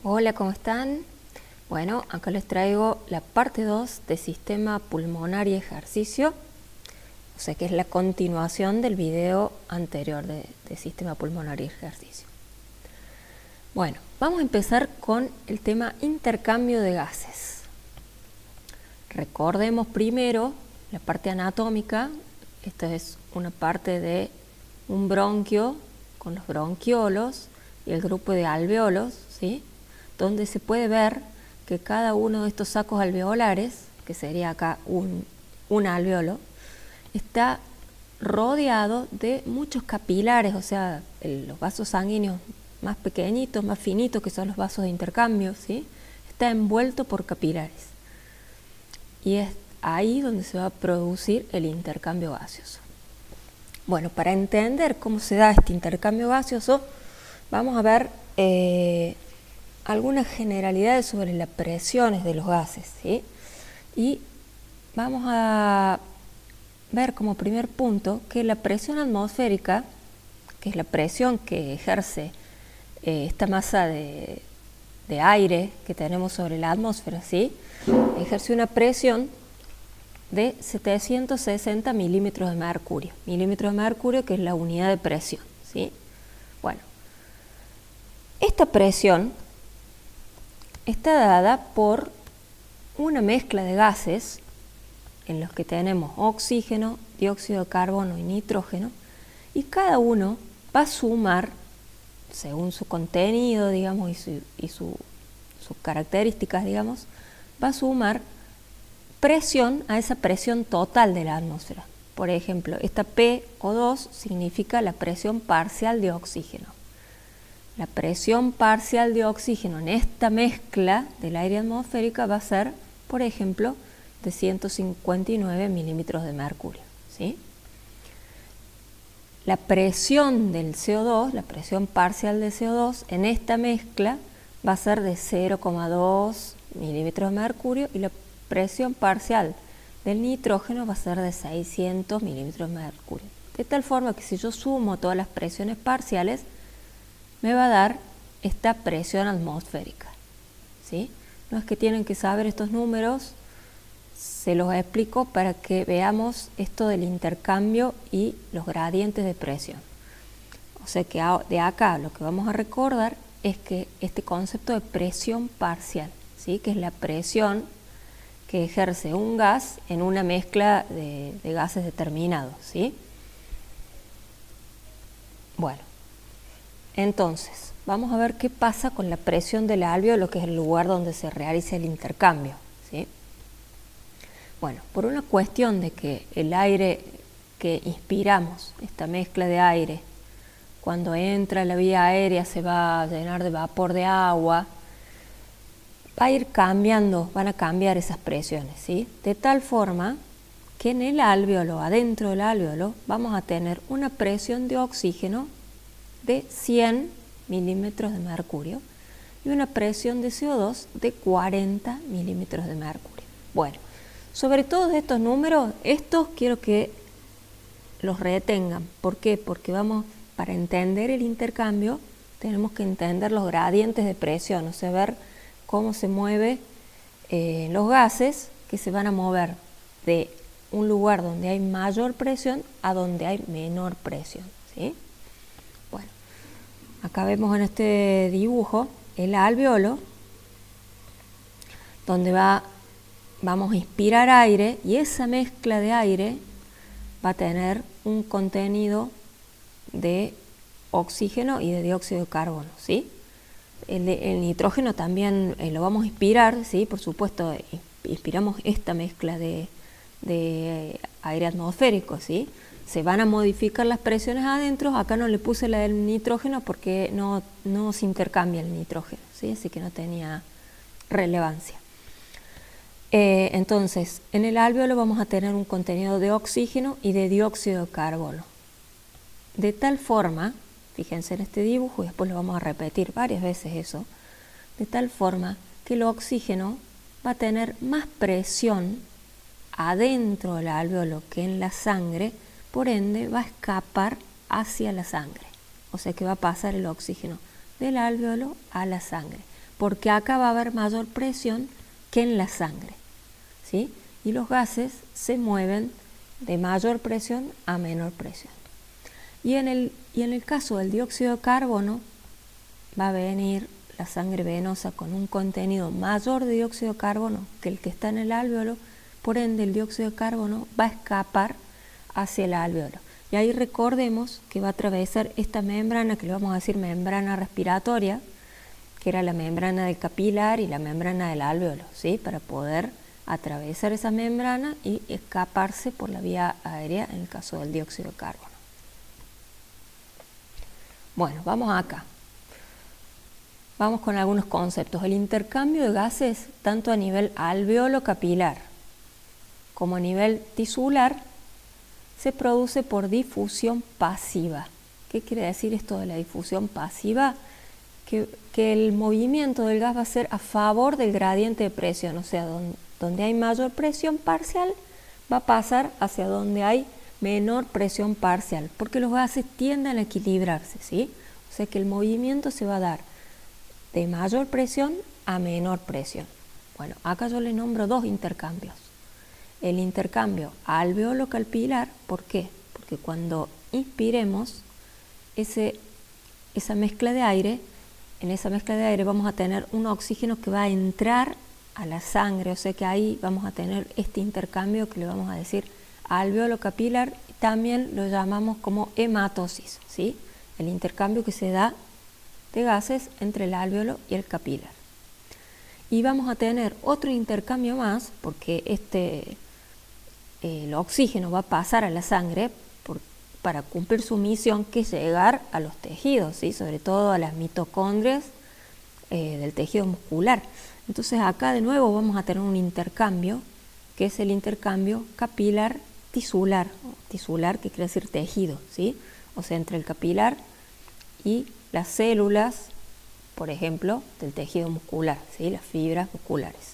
Hola, ¿cómo están? Bueno, acá les traigo la parte 2 de sistema pulmonar y ejercicio, o sea que es la continuación del video anterior de sistema pulmonar y ejercicio. Bueno, vamos a empezar con el tema intercambio de gases. Recordemos primero la parte anatómica. Esta es una parte de un bronquio con los bronquiolos y el grupo de alveolos, ¿sí? Donde se puede ver que cada uno de estos sacos alveolares, que sería acá un alveolo, está rodeado de muchos capilares, o sea, los vasos sanguíneos más pequeñitos, más finitos, que son los vasos de intercambio, ¿sí? Está envuelto por capilares. Y es ahí donde se va a producir el intercambio gaseoso. Bueno, para entender cómo se da este intercambio gaseoso, vamos a ver algunas generalidades sobre las presiones de los gases, ¿sí? Y vamos a ver como primer punto que la presión atmosférica, que es la presión que ejerce esta masa de aire que tenemos sobre la atmósfera, ¿sí? Ejerce una presión de 760 milímetros de mercurio. Milímetros de mercurio, que es la unidad de presión, ¿sí? Bueno, esta presión está dada por una mezcla de gases en los que tenemos oxígeno, dióxido de carbono y nitrógeno, y cada uno va a sumar, según su contenido, digamos, y sus características, digamos, va a sumar presión a esa presión total de la atmósfera. Por ejemplo, esta PO2 significa la presión parcial de oxígeno. La presión parcial de oxígeno en esta mezcla del aire atmosférica va a ser, por ejemplo, de 159 milímetros de mercurio, ¿sí? La presión del CO2, la presión parcial de CO2 en esta mezcla va a ser de 0,2 milímetros de mercurio y la presión parcial del nitrógeno va a ser de 600 milímetros de mercurio. De tal forma que si yo sumo todas las presiones parciales, me va a dar esta presión atmosférica, ¿sí? No es que tienen que saber estos números, se los explico para que veamos esto del intercambio y los gradientes de presión. O sea que de acá lo que vamos a recordar es que este concepto de presión parcial, ¿sí? Que es la presión que ejerce un gas en una mezcla de gases determinados, ¿sí? Bueno, entonces vamos a ver qué pasa con la presión del alveolo, que es el lugar donde se realiza el intercambio, ¿sí? Bueno, por una cuestión de que el aire que inspiramos, esta mezcla de aire, cuando entra a la vía aérea se va a llenar de vapor de agua, va a ir cambiando, van a cambiar esas presiones, ¿sí? De tal forma que en el alveolo, adentro del alveolo, vamos a tener una presión de oxígeno de 100 milímetros de mercurio y una presión de CO2 de 40 milímetros de mercurio. Bueno, sobre todos estos números, estos quiero que los retengan. ¿Por qué? Porque para entender el intercambio, tenemos que entender los gradientes de presión, o sea, ver cómo se mueve los gases que se van a mover de un lugar donde hay mayor presión a donde hay menor presión, ¿sí? Bueno, acá vemos en este dibujo el alveolo, donde vamos a inspirar aire y esa mezcla de aire va a tener un contenido de oxígeno y de dióxido de carbono, ¿sí? El nitrógeno también lo vamos a inspirar, ¿sí? Por supuesto, inspiramos esta mezcla de aire atmosférico, ¿sí? Se van a modificar las presiones adentro. Acá no le puse la del nitrógeno porque no se intercambia el nitrógeno, ¿sí? Así que no tenía relevancia. Entonces, en el alveolo vamos a tener un contenido de oxígeno y de dióxido de carbono. De tal forma, fíjense en este dibujo y después lo vamos a repetir varias veces eso, de tal forma que el oxígeno va a tener más presión adentro del alveolo que en la sangre, por ende va a escapar hacia la sangre. O sea que va a pasar el oxígeno del alveolo a la sangre. porque acá va a haber mayor presión que en la sangre, ¿sí? Y los gases se mueven de mayor presión a menor presión. Y en el caso del dióxido de carbono, va a venir la sangre venosa con un contenido mayor de dióxido de carbono que el que está en el alvéolo, por ende el dióxido de carbono va a escapar hacia el alvéolo. Y ahí recordemos que va a atravesar esta membrana, que le vamos a decir membrana respiratoria, que era la membrana del capilar y la membrana del alvéolo, ¿sí? Para poder atravesar esa membrana y escaparse por la vía aérea en el caso del dióxido de carbono. Bueno, vamos acá. Vamos con algunos conceptos. El intercambio de gases, tanto a nivel alvéolo capilar como a nivel tisular, se produce por difusión pasiva. ¿Qué quiere decir esto de la difusión pasiva? Que el movimiento del gas va a ser a favor del gradiente de presión, o sea, donde hay mayor presión parcial, va a pasar hacia donde hay menor presión parcial, porque los gases tienden a equilibrarse, ¿sí? O sea que el movimiento se va a dar de mayor presión a menor presión. Bueno, acá yo le nombro dos intercambios. El intercambio alvéolo-capilar, ¿por qué? Porque cuando inspiremos esa mezcla de aire, en esa mezcla de aire vamos a tener un oxígeno que va a entrar a la sangre, o sea que ahí vamos a tener este intercambio que le vamos a decir alvéolo-capilar, también lo llamamos como hematosis, ¿sí? El intercambio que se da de gases entre el alvéolo y el capilar. Y vamos a tener otro intercambio más, porque el oxígeno va a pasar a la sangre para cumplir su misión, que es llegar a los tejidos, ¿sí? Sobre todo a las mitocondrias del tejido muscular. Entonces acá de nuevo vamos a tener un intercambio, que es el intercambio capilar-tisular, tisular que quiere decir tejido, ¿sí? O sea, entre el capilar y las células, por ejemplo, del tejido muscular, ¿sí? Las fibras musculares.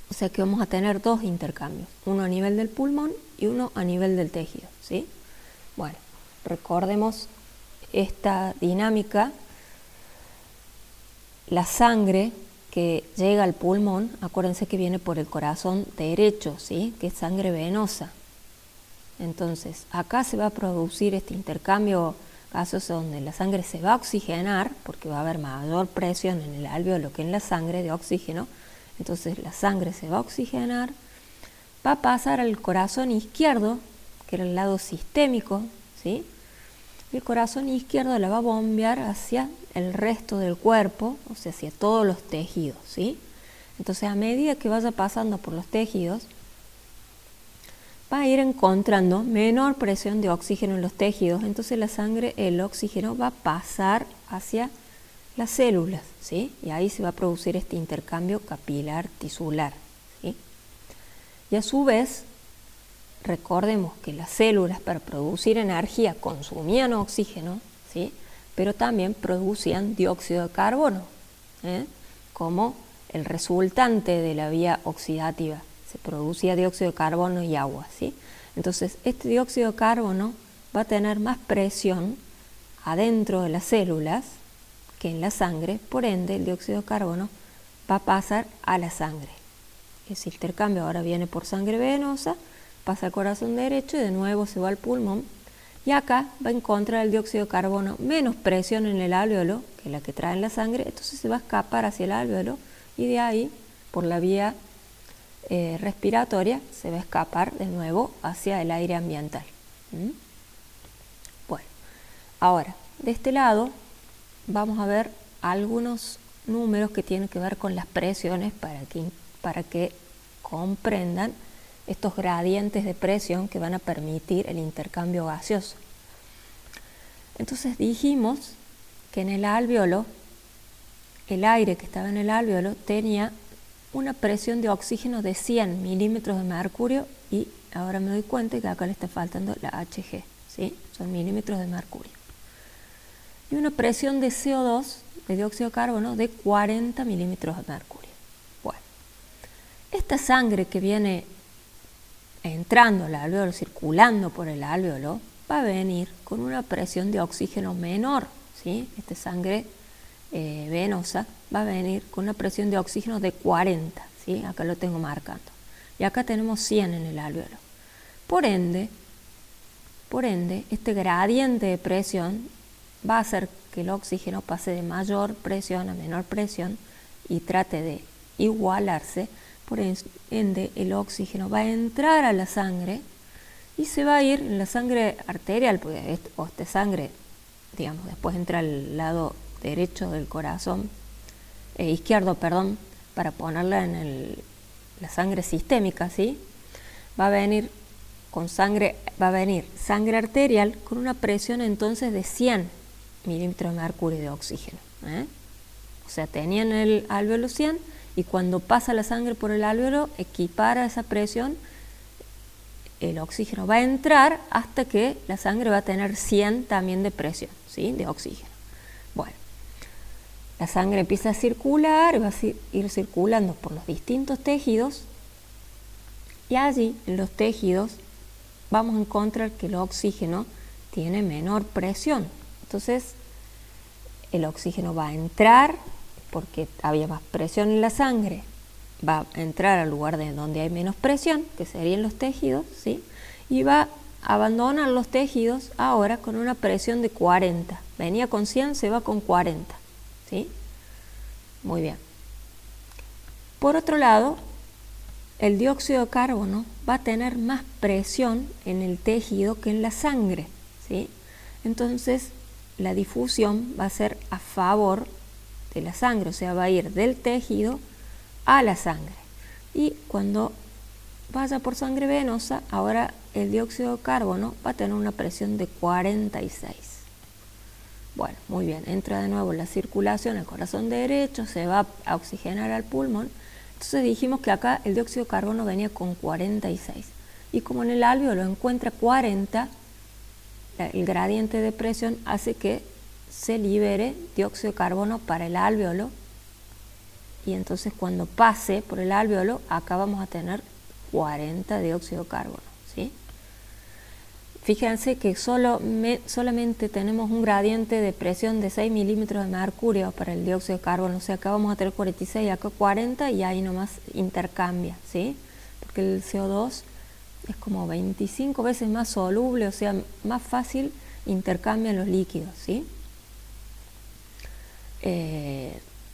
O sea que vamos a tener dos intercambios, uno a nivel del pulmón y uno a nivel del tejido, ¿sí? Bueno, recordemos esta dinámica. La sangre que llega al pulmón, acuérdense que viene por el corazón derecho, ¿sí? Que es sangre venosa. Entonces, acá se va a producir este intercambio gaseoso donde la sangre se va a oxigenar, porque va a haber mayor presión en el alvéolo que en la sangre de oxígeno. Entonces la sangre se va a oxigenar, va a pasar al corazón izquierdo, que era el lado sistémico, ¿sí? Y el corazón izquierdo la va a bombear hacia el resto del cuerpo, o sea, hacia todos los tejidos, ¿sí? Entonces, a medida que vaya pasando por los tejidos, va a ir encontrando menor presión de oxígeno en los tejidos, entonces la sangre, el oxígeno va a pasar hacia las células, ¿sí? Y ahí se va a producir este intercambio capilar-tisular, ¿sí? Y a su vez, recordemos que las células para producir energía consumían oxígeno, ¿sí? Pero también producían dióxido de carbono, como el resultante de la vía oxidativa. Se producía dióxido de carbono y agua, ¿sí? Entonces, este dióxido de carbono va a tener más presión adentro de las células que en la sangre, por ende el dióxido de carbono va a pasar a la sangre. Ese intercambio ahora viene por sangre venosa, pasa al corazón derecho y de nuevo se va al pulmón, y acá va a encontrar el dióxido de carbono menos presión en el alvéolo que la que trae en la sangre, entonces se va a escapar hacia el alvéolo y de ahí, por la vía respiratoria, se va a escapar de nuevo hacia el aire ambiental. Bueno, ahora, de este lado vamos a ver algunos números que tienen que ver con las presiones para que comprendan estos gradientes de presión que van a permitir el intercambio gaseoso. Entonces dijimos que en el alvéolo, el aire que estaba en el alvéolo tenía una presión de oxígeno de 100 milímetros de mercurio, y ahora me doy cuenta que acá le está faltando la Hg, ¿sí? Son milímetros de mercurio. Y una presión de CO2, de dióxido de carbono, de 40 milímetros de mercurio. Bueno, esta sangre que viene entrando al alvéolo, circulando por el alvéolo, va a venir con una presión de oxígeno menor, ¿sí? Esta sangre venosa va a venir con una presión de oxígeno de 40, ¿sí? Acá lo tengo marcando. Y acá tenemos 100 en el alvéolo. Por ende, este gradiente de presión va a hacer que el oxígeno pase de mayor presión a menor presión y trate de igualarse. Por ende, el oxígeno va a entrar a la sangre y se va a ir en la sangre arterial, porque esta sangre, digamos, después entra al lado derecho del corazón, izquierdo, perdón, para ponerla en la sangre sistémica, ¿sí? Va a venir sangre arterial con una presión entonces de 100 milímetros de mercurio de oxígeno, O sea, tenían el alvéolo 100 y cuando pasa la sangre por el alvéolo equipara esa presión, el oxígeno va a entrar hasta que la sangre va a tener 100 también de presión, ¿sí? De oxígeno. Bueno, la sangre empieza a circular, va a ir circulando por los distintos tejidos y allí en los tejidos vamos a encontrar que el oxígeno tiene menor presión. Entonces, el oxígeno va a entrar porque había más presión en la sangre, va a entrar al lugar de donde hay menos presión, que serían los tejidos, ¿sí? Y va a abandonar los tejidos ahora con una presión de 40. Venía con 100, se va con 40, ¿sí? Muy bien. Por otro lado, el dióxido de carbono va a tener más presión en el tejido que en la sangre, ¿sí? Entonces, la difusión va a ser a favor de la sangre, o sea, va a ir del tejido a la sangre. Y cuando vaya por sangre venosa, ahora el dióxido de carbono va a tener una presión de 46. Bueno, muy bien, entra de nuevo la circulación al corazón derecho, se va a oxigenar al pulmón. Entonces dijimos que acá el dióxido de carbono venía con 46. Y como en el alvéolo encuentra 40, el gradiente de presión hace que se libere dióxido de carbono para el alvéolo. Y entonces cuando pase por el alvéolo, acá vamos a tener 40 dióxido de carbono, ¿sí? Fíjense que solamente tenemos un gradiente de presión de 6 milímetros de mercurio para el dióxido de carbono, o sea, acá vamos a tener 46, acá 40 y ahí nomás intercambia, ¿sí? Porque el CO2 es como 25 veces más soluble, o sea, más fácil intercambian los líquidos, ¿sí?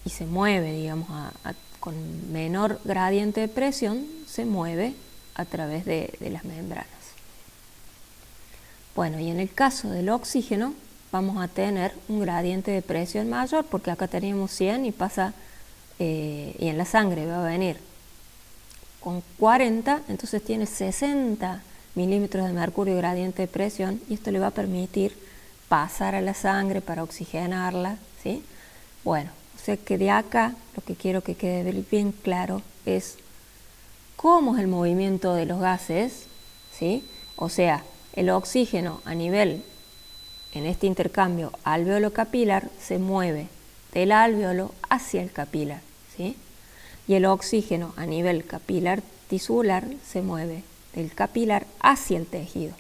Y se mueve, digamos, con menor gradiente de presión, se mueve a través de las membranas. Bueno, y en el caso del oxígeno vamos a tener un gradiente de presión mayor, porque acá teníamos 100 y pasa, y en la sangre va a venir con 40, entonces tiene 60 milímetros de mercurio gradiente de presión, y esto le va a permitir pasar a la sangre para oxigenarla, ¿sí? Bueno, o sea que de acá lo que quiero que quede bien claro es cómo es el movimiento de los gases, ¿sí? O sea, el oxígeno a nivel, en este intercambio alveolo-capilar, se mueve del alvéolo hacia el capilar, ¿sí? Y el oxígeno a nivel capilar tisular se mueve del capilar hacia el tejido,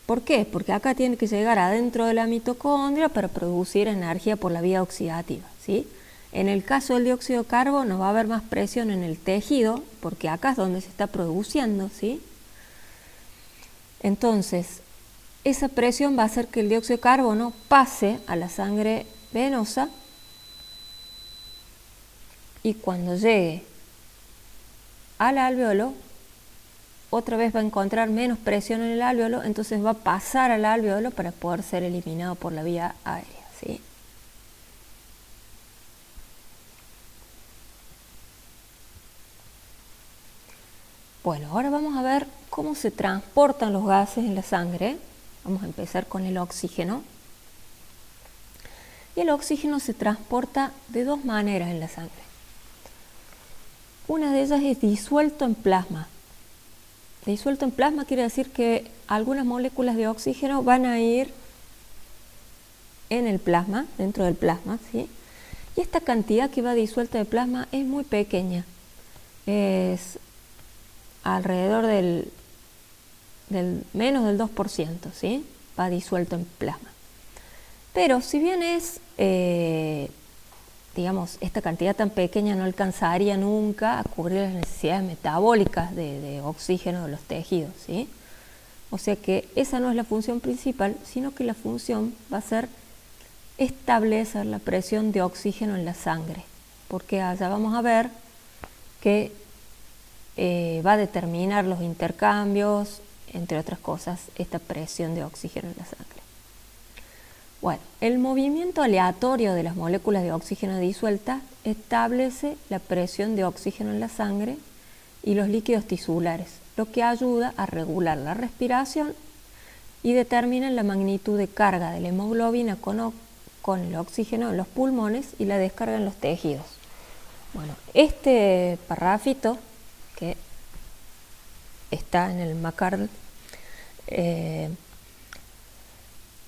¿Por qué? Porque acá tiene que llegar adentro de la mitocondria para producir energía por la vía oxidativa, ¿sí? En el caso del dióxido de carbono va a haber más presión en el tejido, porque acá es donde se está produciendo, ¿sí? Entonces, esa presión va a hacer que el dióxido de carbono pase a la sangre venosa y cuando llegue al alvéolo, otra vez va a encontrar menos presión en el alvéolo, entonces va a pasar al alvéolo para poder ser eliminado por la vía aérea, ¿sí? Bueno, ahora vamos a ver cómo se transportan los gases en la sangre. Vamos a empezar con el oxígeno. Y el oxígeno se transporta de dos maneras en la sangre. Una de ellas es disuelto en plasma. Disuelto en plasma quiere decir que algunas moléculas de oxígeno van a ir en el plasma, dentro del plasma, ¿sí? Y esta cantidad que va disuelta de plasma es muy pequeña. Es alrededor del menos del 2%, ¿sí? Va disuelto en plasma. Pero si bien es digamos, esta cantidad tan pequeña no alcanzaría nunca a cubrir las necesidades metabólicas de oxígeno de los tejidos, ¿sí? O sea que esa no es la función principal, sino que la función va a ser establecer la presión de oxígeno en la sangre, porque allá vamos a ver que va a determinar los intercambios, entre otras cosas, esta presión de oxígeno en la sangre. Bueno, el movimiento aleatorio de las moléculas de oxígeno disueltas establece la presión de oxígeno en la sangre y los líquidos tisulares, lo que ayuda a regular la respiración y determina la magnitud de carga de la hemoglobina con el oxígeno en los pulmones y la descarga en los tejidos. Bueno, este parrafito que está en el McArdle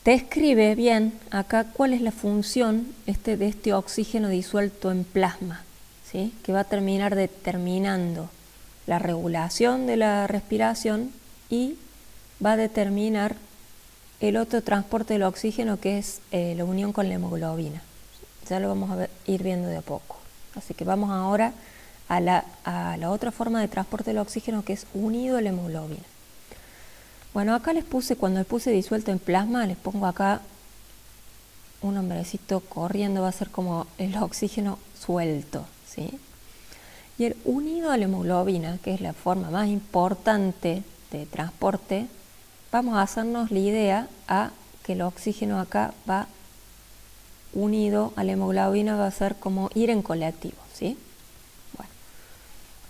describe bien acá cuál es la función de este oxígeno disuelto en plasma, ¿sí? Que va a terminar determinando la regulación de la respiración y va a determinar el otro transporte del oxígeno, que es la unión con la hemoglobina. Ya lo vamos a ir viendo de a poco. Así que vamos ahora a la otra forma de transporte del oxígeno, que es unido a la hemoglobina. Bueno, acá cuando les puse disuelto en plasma, les pongo acá un hombrecito corriendo, va a ser como el oxígeno suelto, ¿sí? Y el unido a la hemoglobina, que es la forma más importante de transporte, vamos a hacernos la idea a que el oxígeno acá va unido a la hemoglobina, va a ser como ir en colectivo, ¿sí? Bueno,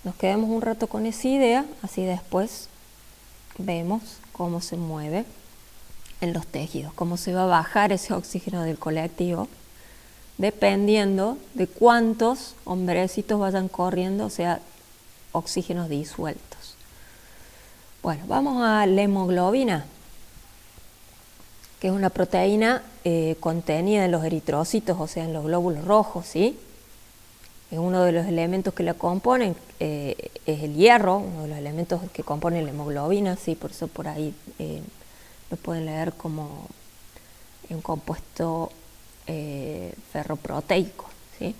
nos quedamos un rato con esa idea, así después vemos cómo se mueve en los tejidos, cómo se va a bajar ese oxígeno del colectivo, dependiendo de cuántos hombrecitos vayan corriendo, o sea, oxígenos disueltos. Bueno, vamos a la hemoglobina, que es una proteína contenida en los eritrocitos, o sea, en los glóbulos rojos, ¿sí? Es uno de los elementos que la componen, es el hierro, uno de los elementos que componen la hemoglobina, ¿sí? Por eso por ahí lo pueden leer como un compuesto ferroproteico, ¿sí?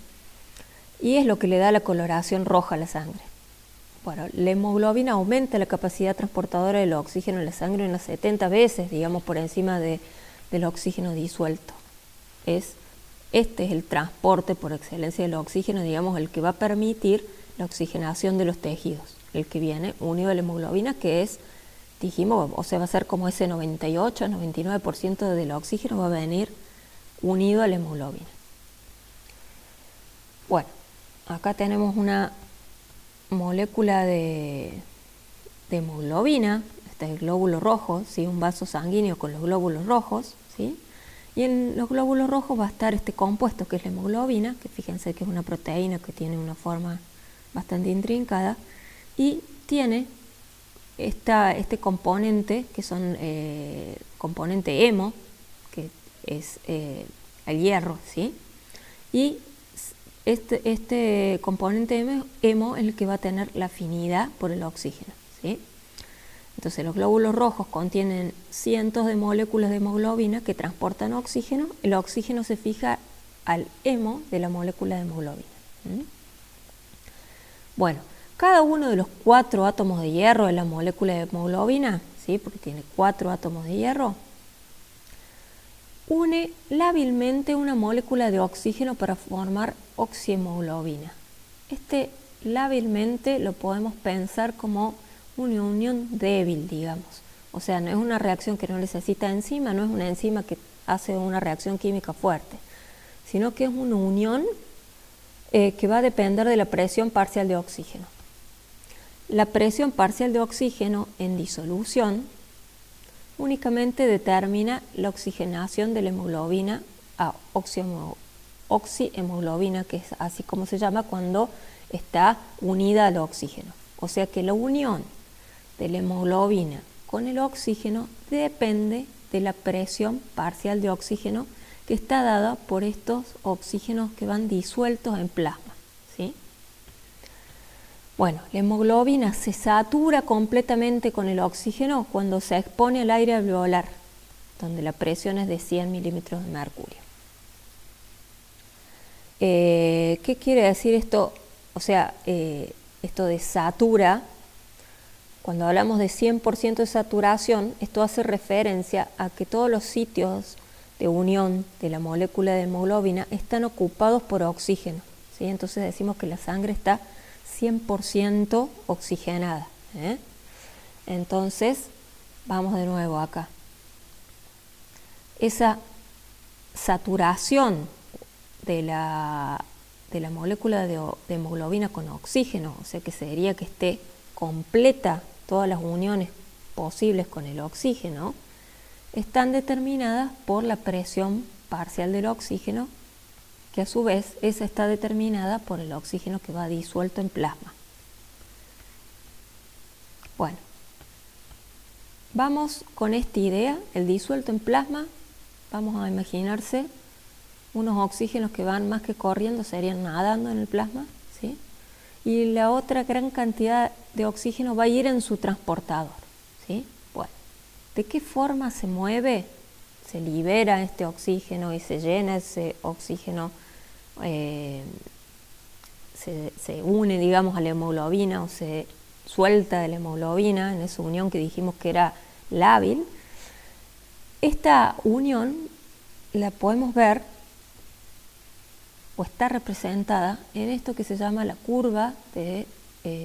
Y es lo que le da la coloración roja a la sangre. Bueno, la hemoglobina aumenta la capacidad transportadora del oxígeno en la sangre unas 70 veces, digamos, por encima del oxígeno disuelto. Este es el transporte por excelencia del oxígeno, digamos, el que va a permitir la oxigenación de los tejidos, el que viene unido a la hemoglobina, que es, dijimos, o sea, va a ser como ese 98-99% del oxígeno va a venir unido a la hemoglobina. Bueno, acá tenemos una molécula de hemoglobina, este es el glóbulo rojo, ¿sí? Un vaso sanguíneo con los glóbulos rojos, ¿sí? Y en los glóbulos rojos va a estar este compuesto que es la hemoglobina, que fíjense que es una proteína que tiene una forma bastante intrincada, y tiene este componente, que son componente hemo, que es el hierro, ¿sí? Y este componente hemo es el que va a tener la afinidad por el oxígeno, ¿sí? Entonces los glóbulos rojos contienen cientos de moléculas de hemoglobina que transportan oxígeno. El oxígeno se fija al hemo de la molécula de hemoglobina. Bueno, cada uno de los 4 átomos de hierro de la molécula de hemoglobina, ¿sí? Porque tiene 4 átomos de hierro, une lábilmente una molécula de oxígeno para formar oxihemoglobina. Lábilmente lo podemos pensar como una unión débil, digamos. O sea, no es una reacción que no necesita enzima, no es una enzima que hace una reacción química fuerte, sino que es una unión que va a depender de la presión parcial de oxígeno. La presión parcial de oxígeno en disolución únicamente determina la oxigenación de la hemoglobina a oxihemoglobina, que es así como se llama cuando está unida al oxígeno. O sea que la unión de la hemoglobina con el oxígeno depende de la presión parcial de oxígeno que está dada por estos oxígenos que van disueltos en plasma, ¿sí? Bueno, la hemoglobina se satura completamente con el oxígeno cuando se expone al aire alveolar, donde la presión es de 100 milímetros de mercurio. ¿Qué quiere decir esto? O sea, esto de satura, cuando hablamos de 100% de saturación, esto hace referencia a que todos los sitios de unión de la molécula de hemoglobina están ocupados por oxígeno, ¿sí? Entonces decimos que la sangre está 100% oxigenada, ¿eh? Entonces, vamos de nuevo acá. Esa saturación de la molécula de hemoglobina con oxígeno, o sea que sería que esté completa todas las uniones posibles con el oxígeno, están determinadas por la presión parcial del oxígeno, que a su vez esa está determinada por el oxígeno que va disuelto en plasma. Bueno, vamos con esta idea, el disuelto en plasma, vamos a imaginarse unos oxígenos que van más que corriendo, serían nadando en el plasma, ¿sí? Y la otra gran cantidad de oxígeno va a ir en su transportador, ¿sí? Bueno, ¿de qué forma se mueve? Se libera este oxígeno y se llena ese oxígeno, se une, digamos, a la hemoglobina o se suelta de la hemoglobina en esa unión que dijimos que era lábil. Esta unión la podemos ver o está representada en esto que se llama la curva de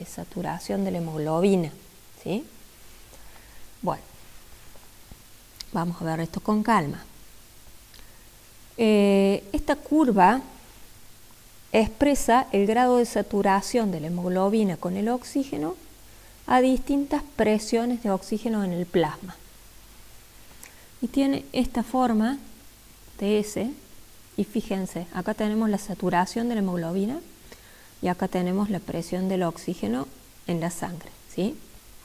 saturación de la hemoglobina, ¿sí? Bueno, vamos a ver esto con calma. Esta curva expresa el grado de saturación de la hemoglobina con el oxígeno a distintas presiones de oxígeno en el plasma. Y tiene esta forma de S, y fíjense, acá tenemos la saturación de la hemoglobina y acá tenemos la presión del oxígeno en la sangre, ¿sí?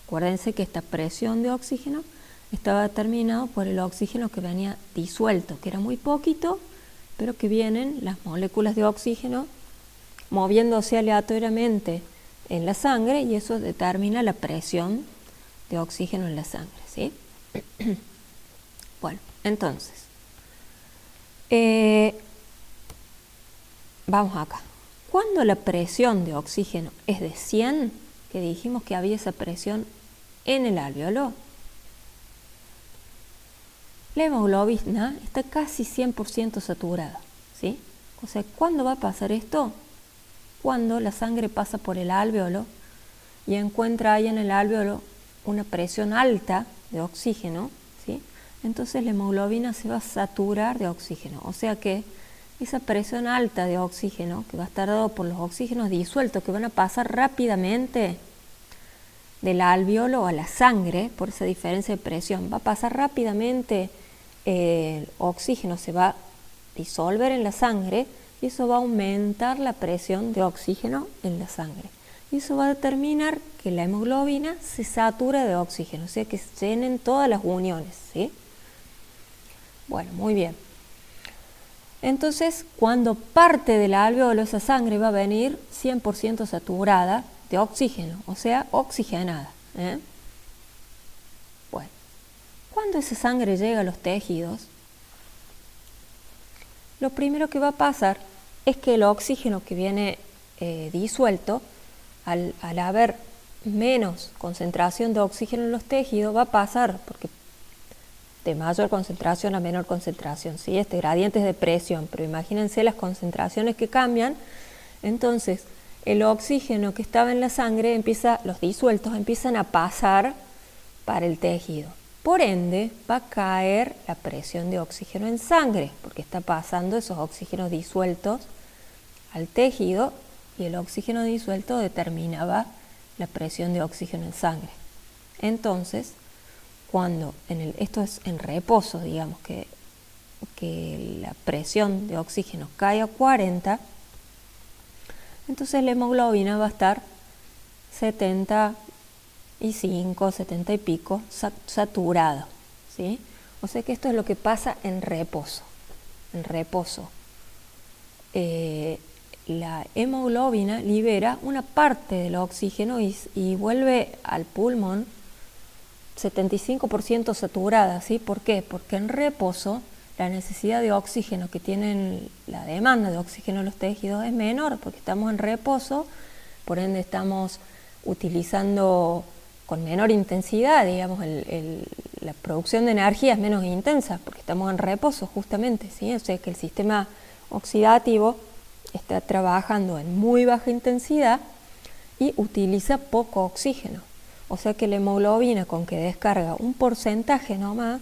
Acuérdense que esta presión de oxígeno estaba determinado por el oxígeno que venía disuelto, que era muy poquito, pero que vienen las moléculas de oxígeno moviéndose aleatoriamente en la sangre y eso determina la presión de oxígeno en la sangre, ¿sí? Bueno, entonces, vamos acá. Cuando la presión de oxígeno es de 100, que dijimos que había esa presión en el alvéolo, la hemoglobina está casi 100% saturada, ¿sí? O sea, ¿cuándo va a pasar esto? Cuando la sangre pasa por el alvéolo y encuentra ahí en el alvéolo una presión alta de oxígeno, ¿sí? Entonces la hemoglobina se va a saturar de oxígeno, o sea que esa presión alta de oxígeno, que va a estar dado por los oxígenos disueltos, que van a pasar rápidamente del alvéolo a la sangre, por esa diferencia de presión, va a pasar rápidamente, el oxígeno se va a disolver en la sangre y eso va a aumentar la presión de oxígeno en la sangre. Y eso va a determinar que la hemoglobina se satura de oxígeno, o sea que se llenen todas las uniones, ¿sí? Bueno, muy bien. Entonces, cuando parte del alvéolo, esa sangre va a venir 100% saturada de oxígeno, o sea, oxigenada, ¿eh? Bueno, cuando esa sangre llega a los tejidos, lo primero que va a pasar es que el oxígeno que viene disuelto, al haber menos concentración de oxígeno en los tejidos, va a pasar, porque de mayor concentración a menor concentración, ¿sí? Este gradiente es de presión, pero imagínense las concentraciones que cambian. Entonces el oxígeno que estaba en la sangre los disueltos empiezan a pasar para el tejido. Por ende va a caer la presión de oxígeno en sangre, porque está pasando esos oxígenos disueltos al tejido y el oxígeno disuelto determinaba la presión de oxígeno en sangre. Entonces, cuando esto es en reposo, digamos que la presión de oxígeno cae a 40, entonces la hemoglobina va a estar 75, 70 y pico saturada, ¿sí? O sea que esto es lo que pasa en reposo. En reposo, la hemoglobina libera una parte del oxígeno y vuelve al pulmón 75% saturada, ¿sí? ¿Por qué? Porque en reposo la necesidad de oxígeno que tienen, la demanda de oxígeno en los tejidos es menor porque estamos en reposo, por ende estamos utilizando con menor intensidad, digamos, la producción de energía es menos intensa porque estamos en reposo justamente, ¿sí? O sea que el sistema oxidativo está trabajando en muy baja intensidad y utiliza poco oxígeno. O sea que la hemoglobina, con que descarga un porcentaje nomás,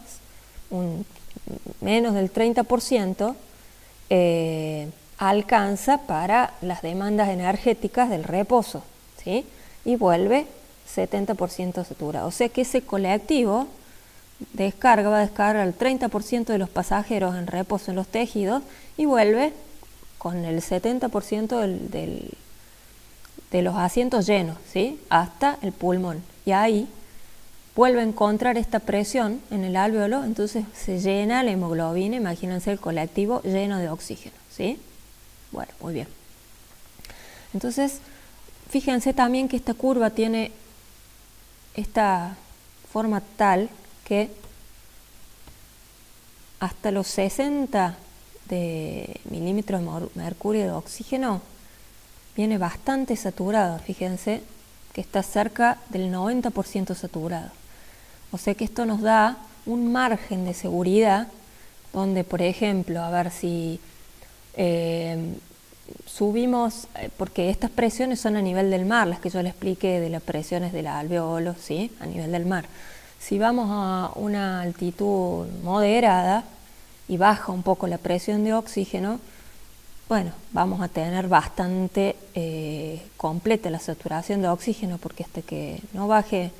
menos del 30%, alcanza para las demandas energéticas del reposo, ¿sí? Y vuelve 70% saturado. O sea que ese colectivo va a descargar el 30% de los pasajeros en reposo en los tejidos y vuelve con el 70% de los asientos llenos, ¿sí? Hasta el pulmón. Y ahí vuelve a encontrar esta presión en el alvéolo, entonces se llena la hemoglobina, imagínense el colectivo lleno de oxígeno, ¿sí? Bueno, muy bien. Entonces, fíjense también que esta curva tiene esta forma tal que hasta los 60 de milímetros de mercurio de oxígeno viene bastante saturado, fíjense que está cerca del 90% saturado. O sea que esto nos da un margen de seguridad donde, por ejemplo, a ver si subimos, porque estas presiones son a nivel del mar, las que yo le expliqué de las presiones del alvéolo, ¿sí? A nivel del mar. Si vamos a una altitud moderada y baja un poco la presión de oxígeno, bueno, vamos a tener bastante completa la saturación de oxígeno, porque hasta que no baje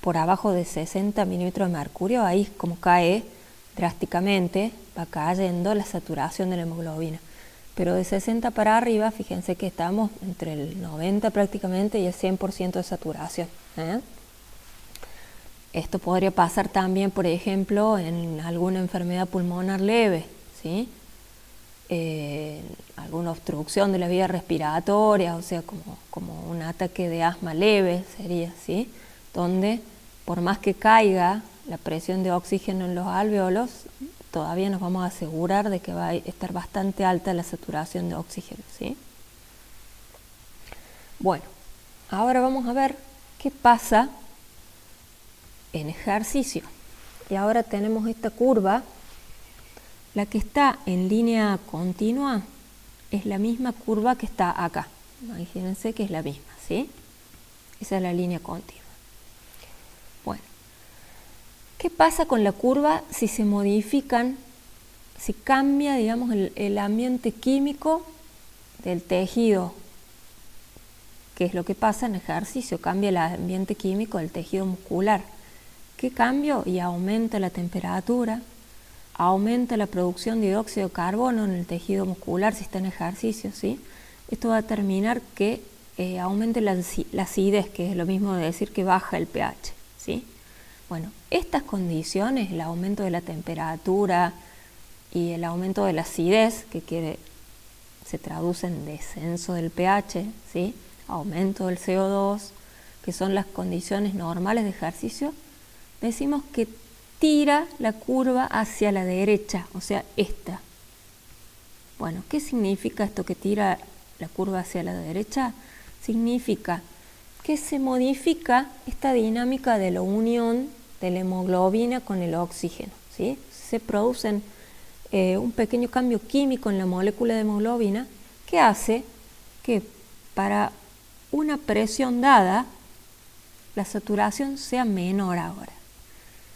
por abajo de 60 milímetros de mercurio, ahí como cae drásticamente, va cayendo la saturación de la hemoglobina. Pero de 60 para arriba, fíjense que estamos entre el 90 prácticamente y el 100% de saturación. Esto podría pasar también, por ejemplo, en alguna enfermedad pulmonar leve, ¿sí? Alguna obstrucción de la vía respiratoria, o sea, como un ataque de asma leve sería, ¿sí? Donde por más que caiga la presión de oxígeno en los alvéolos, todavía nos vamos a asegurar de que va a estar bastante alta la saturación de oxígeno, ¿sí? Bueno, ahora vamos a ver qué pasa en ejercicio. Y ahora tenemos esta curva. La que está en línea continua es la misma curva que está acá. Imagínense que es la misma, ¿sí? Esa es la línea continua. Bueno, ¿qué pasa con la curva si se modifican, si cambia, digamos, el ambiente químico del tejido? ¿Qué es lo que pasa en ejercicio? Cambia el ambiente químico del tejido muscular. ¿Qué cambio? Y aumenta la temperatura, aumenta la producción de dióxido de carbono en el tejido muscular si está en ejercicio, ¿sí? Esto va a determinar que aumente la acidez, que es lo mismo de decir que baja el pH, ¿sí? Bueno, estas condiciones, el aumento de la temperatura y el aumento de la acidez, que se traduce en descenso del pH, ¿sí? Aumento del CO2, que son las condiciones normales de ejercicio, decimos que tira la curva hacia la derecha, o sea, esta. Bueno, ¿qué significa esto que tira la curva hacia la derecha? Significa que se modifica esta dinámica de la unión de la hemoglobina con el oxígeno, ¿sí? Se producen un pequeño cambio químico en la molécula de hemoglobina que hace que para una presión dada la saturación sea menor ahora.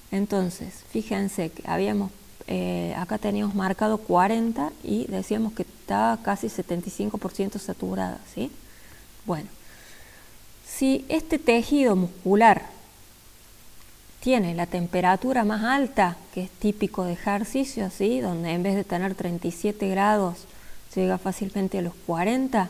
Entonces, fíjense que acá teníamos marcado 40 y decíamos que estaba casi 75% saturada, ¿sí? Bueno, si este tejido muscular tiene la temperatura más alta, que es típico de ejercicio, ¿sí? Donde en vez de tener 37 grados llega fácilmente a los 40,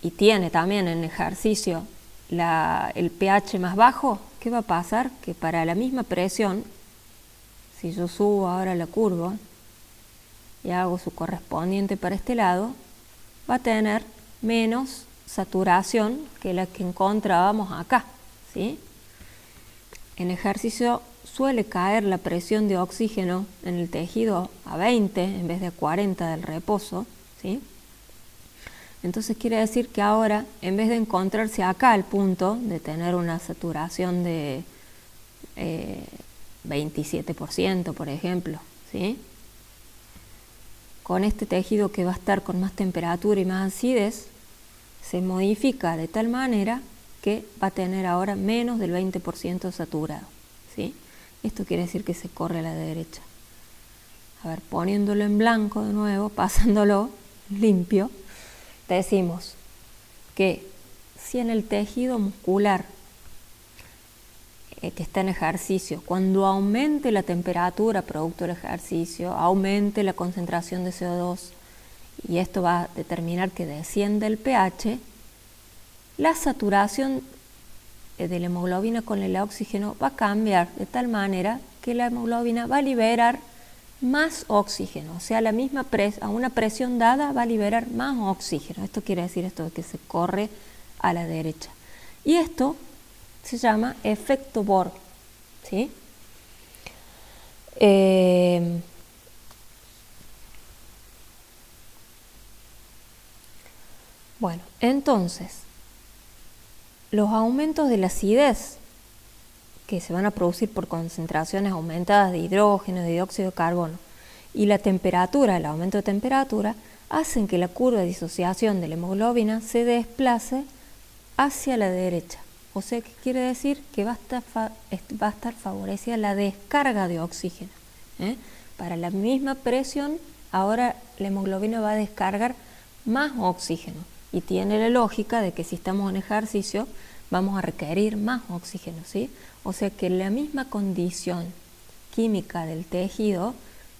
y tiene también en ejercicio el pH más bajo, ¿qué va a pasar? Que para la misma presión, si yo subo ahora la curva y hago su correspondiente para este lado, va a tener menos saturación que la que encontrábamos acá, ¿sí? En ejercicio suele caer la presión de oxígeno en el tejido a 20 en vez de a 40 del reposo, ¿sí? Entonces quiere decir que ahora, en vez de encontrarse acá al punto de tener una saturación de 27%, por ejemplo, ¿sí? Con este tejido que va a estar con más temperatura y más acidez, se modifica de tal manera que va a tener ahora menos del 20% saturado, ¿sí? Esto quiere decir que se corre a la derecha. A ver, poniéndolo en blanco de nuevo, pasándolo limpio, decimos que si en el tejido muscular que está en ejercicio, cuando aumente la temperatura producto del ejercicio, aumente la concentración de CO2, y esto va a determinar que desciende el pH, la saturación de la hemoglobina con el oxígeno va a cambiar de tal manera que la hemoglobina va a liberar más oxígeno, o sea, a una presión dada va a liberar más oxígeno. Esto quiere decir esto de que se corre a la derecha. Y esto se llama efecto Bohr, ¿sí? Bueno, entonces, los aumentos de la acidez que se van a producir por concentraciones aumentadas de hidrógeno, de dióxido de carbono, y la temperatura, el aumento de temperatura, hacen que la curva de disociación de la hemoglobina se desplace hacia la derecha. O sea, ¿qué quiere decir? Que va a estar favorecida la descarga de oxígeno, ¿eh? Para la misma presión, ahora la hemoglobina va a descargar más oxígeno. Y tiene la lógica de que si estamos en ejercicio, vamos a requerir más oxígeno, ¿sí? O sea que la misma condición química del tejido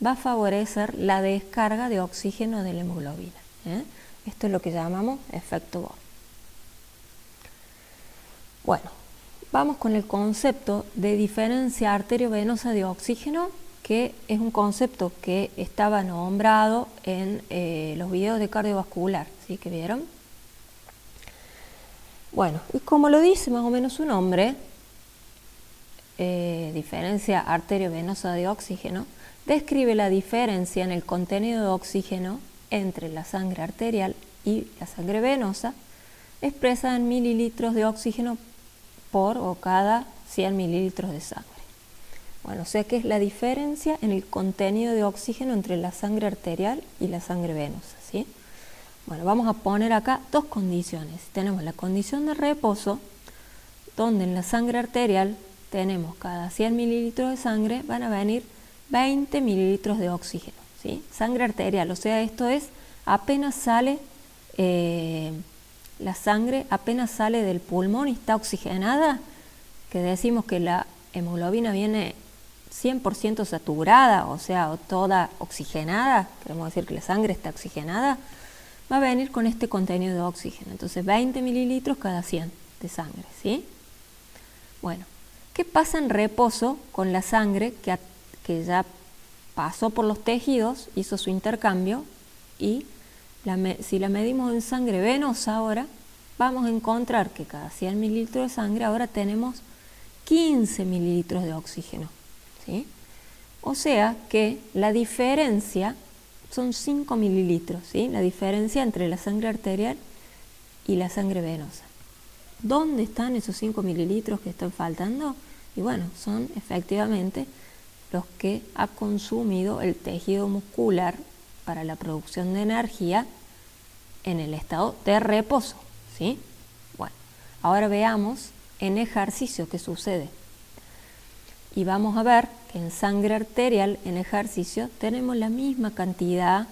va a favorecer la descarga de oxígeno de la hemoglobina, ¿eh? Esto es lo que llamamos efecto Bohr. Bueno, vamos con el concepto de diferencia arteriovenosa de oxígeno, que es un concepto que estaba nombrado en los videos de cardiovascular, ¿sí? ¿Que vieron? Bueno, y como lo dice más o menos su nombre, diferencia arteriovenosa de oxígeno, describe la diferencia en el contenido de oxígeno entre la sangre arterial y la sangre venosa, expresada en mililitros de oxígeno por o cada 100 mililitros de sangre. Bueno, o sea que es la diferencia en el contenido de oxígeno entre la sangre arterial y la sangre venosa, ¿sí? Bueno, vamos a poner acá dos condiciones. Tenemos la condición de reposo, donde en la sangre arterial tenemos cada 100 mililitros de sangre van a venir 20 mililitros de oxígeno, ¿sí? Sangre arterial, o sea, esto es apenas sale la sangre, apenas sale del pulmón y está oxigenada, que decimos que la hemoglobina viene 100% saturada, o sea, toda oxigenada, queremos decir que la sangre está oxigenada, va a venir con este contenido de oxígeno. Entonces 20 mililitros cada 100 de sangre, ¿sí? Bueno, ¿qué pasa en reposo con la sangre que ya pasó por los tejidos, hizo su intercambio, y si la medimos en sangre venosa ahora, vamos a encontrar que cada 100 mililitros de sangre ahora tenemos 15 mililitros de oxígeno, ¿sí? O sea que la diferencia son 5 mililitros, ¿sí? La diferencia entre la sangre arterial y la sangre venosa. ¿Dónde están esos 5 mililitros que están faltando? Y bueno, son efectivamente los que ha consumido el tejido muscular para la producción de energía en el estado de reposo, ¿sí? Bueno, ahora veamos en ejercicio qué sucede. Y vamos a ver que en sangre arterial, en ejercicio, tenemos la misma cantidad